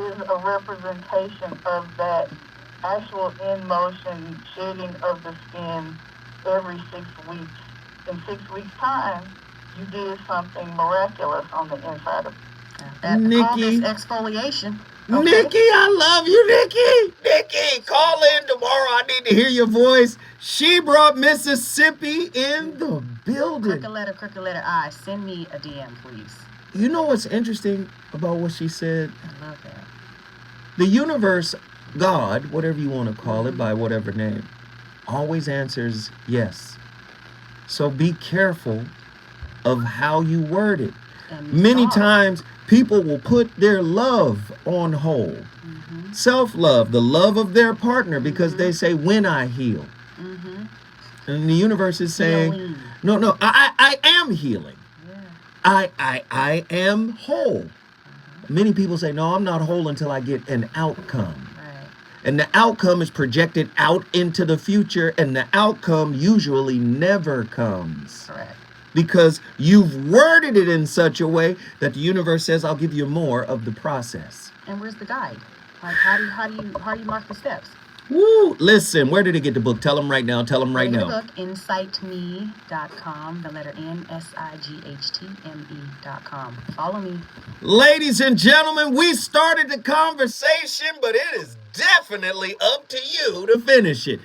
is a representation of that actual in-motion shedding of the skin every 6 weeks. In 6 weeks' time, you did something miraculous on the inside of you. Nikki. Exfoliation. Okay. Nikki, I love you, Nikki. Nikki, call in tomorrow. I need to hear your voice. She brought Mississippi in the building. Crooked letter I. Send me a DM, please. You know what's interesting about what she said? I love that. The universe, God, whatever you want to call it, by whatever name, always answers yes. So be careful of how you word it. Many times, people will put their love on hold. Self-love, the love of their partner, because they say, when I heal. And the universe is saying, no, I am healing. I am whole. Many people say, no, I'm not whole until I get an outcome. And the outcome is projected out into the future, and the outcome usually never comes. Correct. Because you've worded it in such a way that the universe says, I'll give you more of the process. And where's the guide? Like, how do you mark the steps? Woo! Listen, where did it get the book? Tell them right now. Tell them right now. The book, insightme.com, the letter NSIGHTME.com. Follow me. Ladies and gentlemen, we started the conversation, but it is definitely up to you to finish it.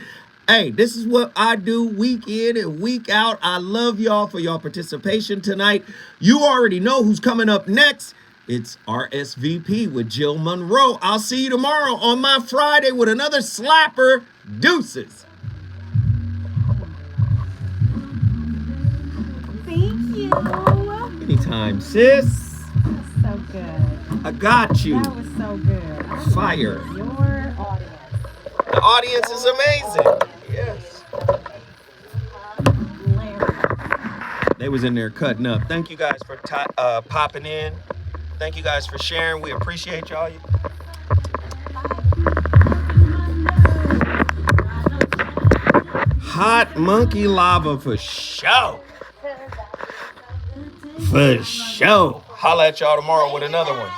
Hey, this is what I do week in and week out. I love y'all for y'all participation tonight. You already know who's coming up next. It's RSVP with Jill Monroe. I'll see you tomorrow on my Friday with another slapper. Deuces. Thank you. Anytime, sis. So good. I got you. That was so good. Fire. Your audience. The audience is amazing. Yes. They was in there cutting up. Thank you guys for popping in. Thank you guys for sharing. We appreciate y'all. Hot monkey lava for show. For show. Holla at y'all tomorrow with another one.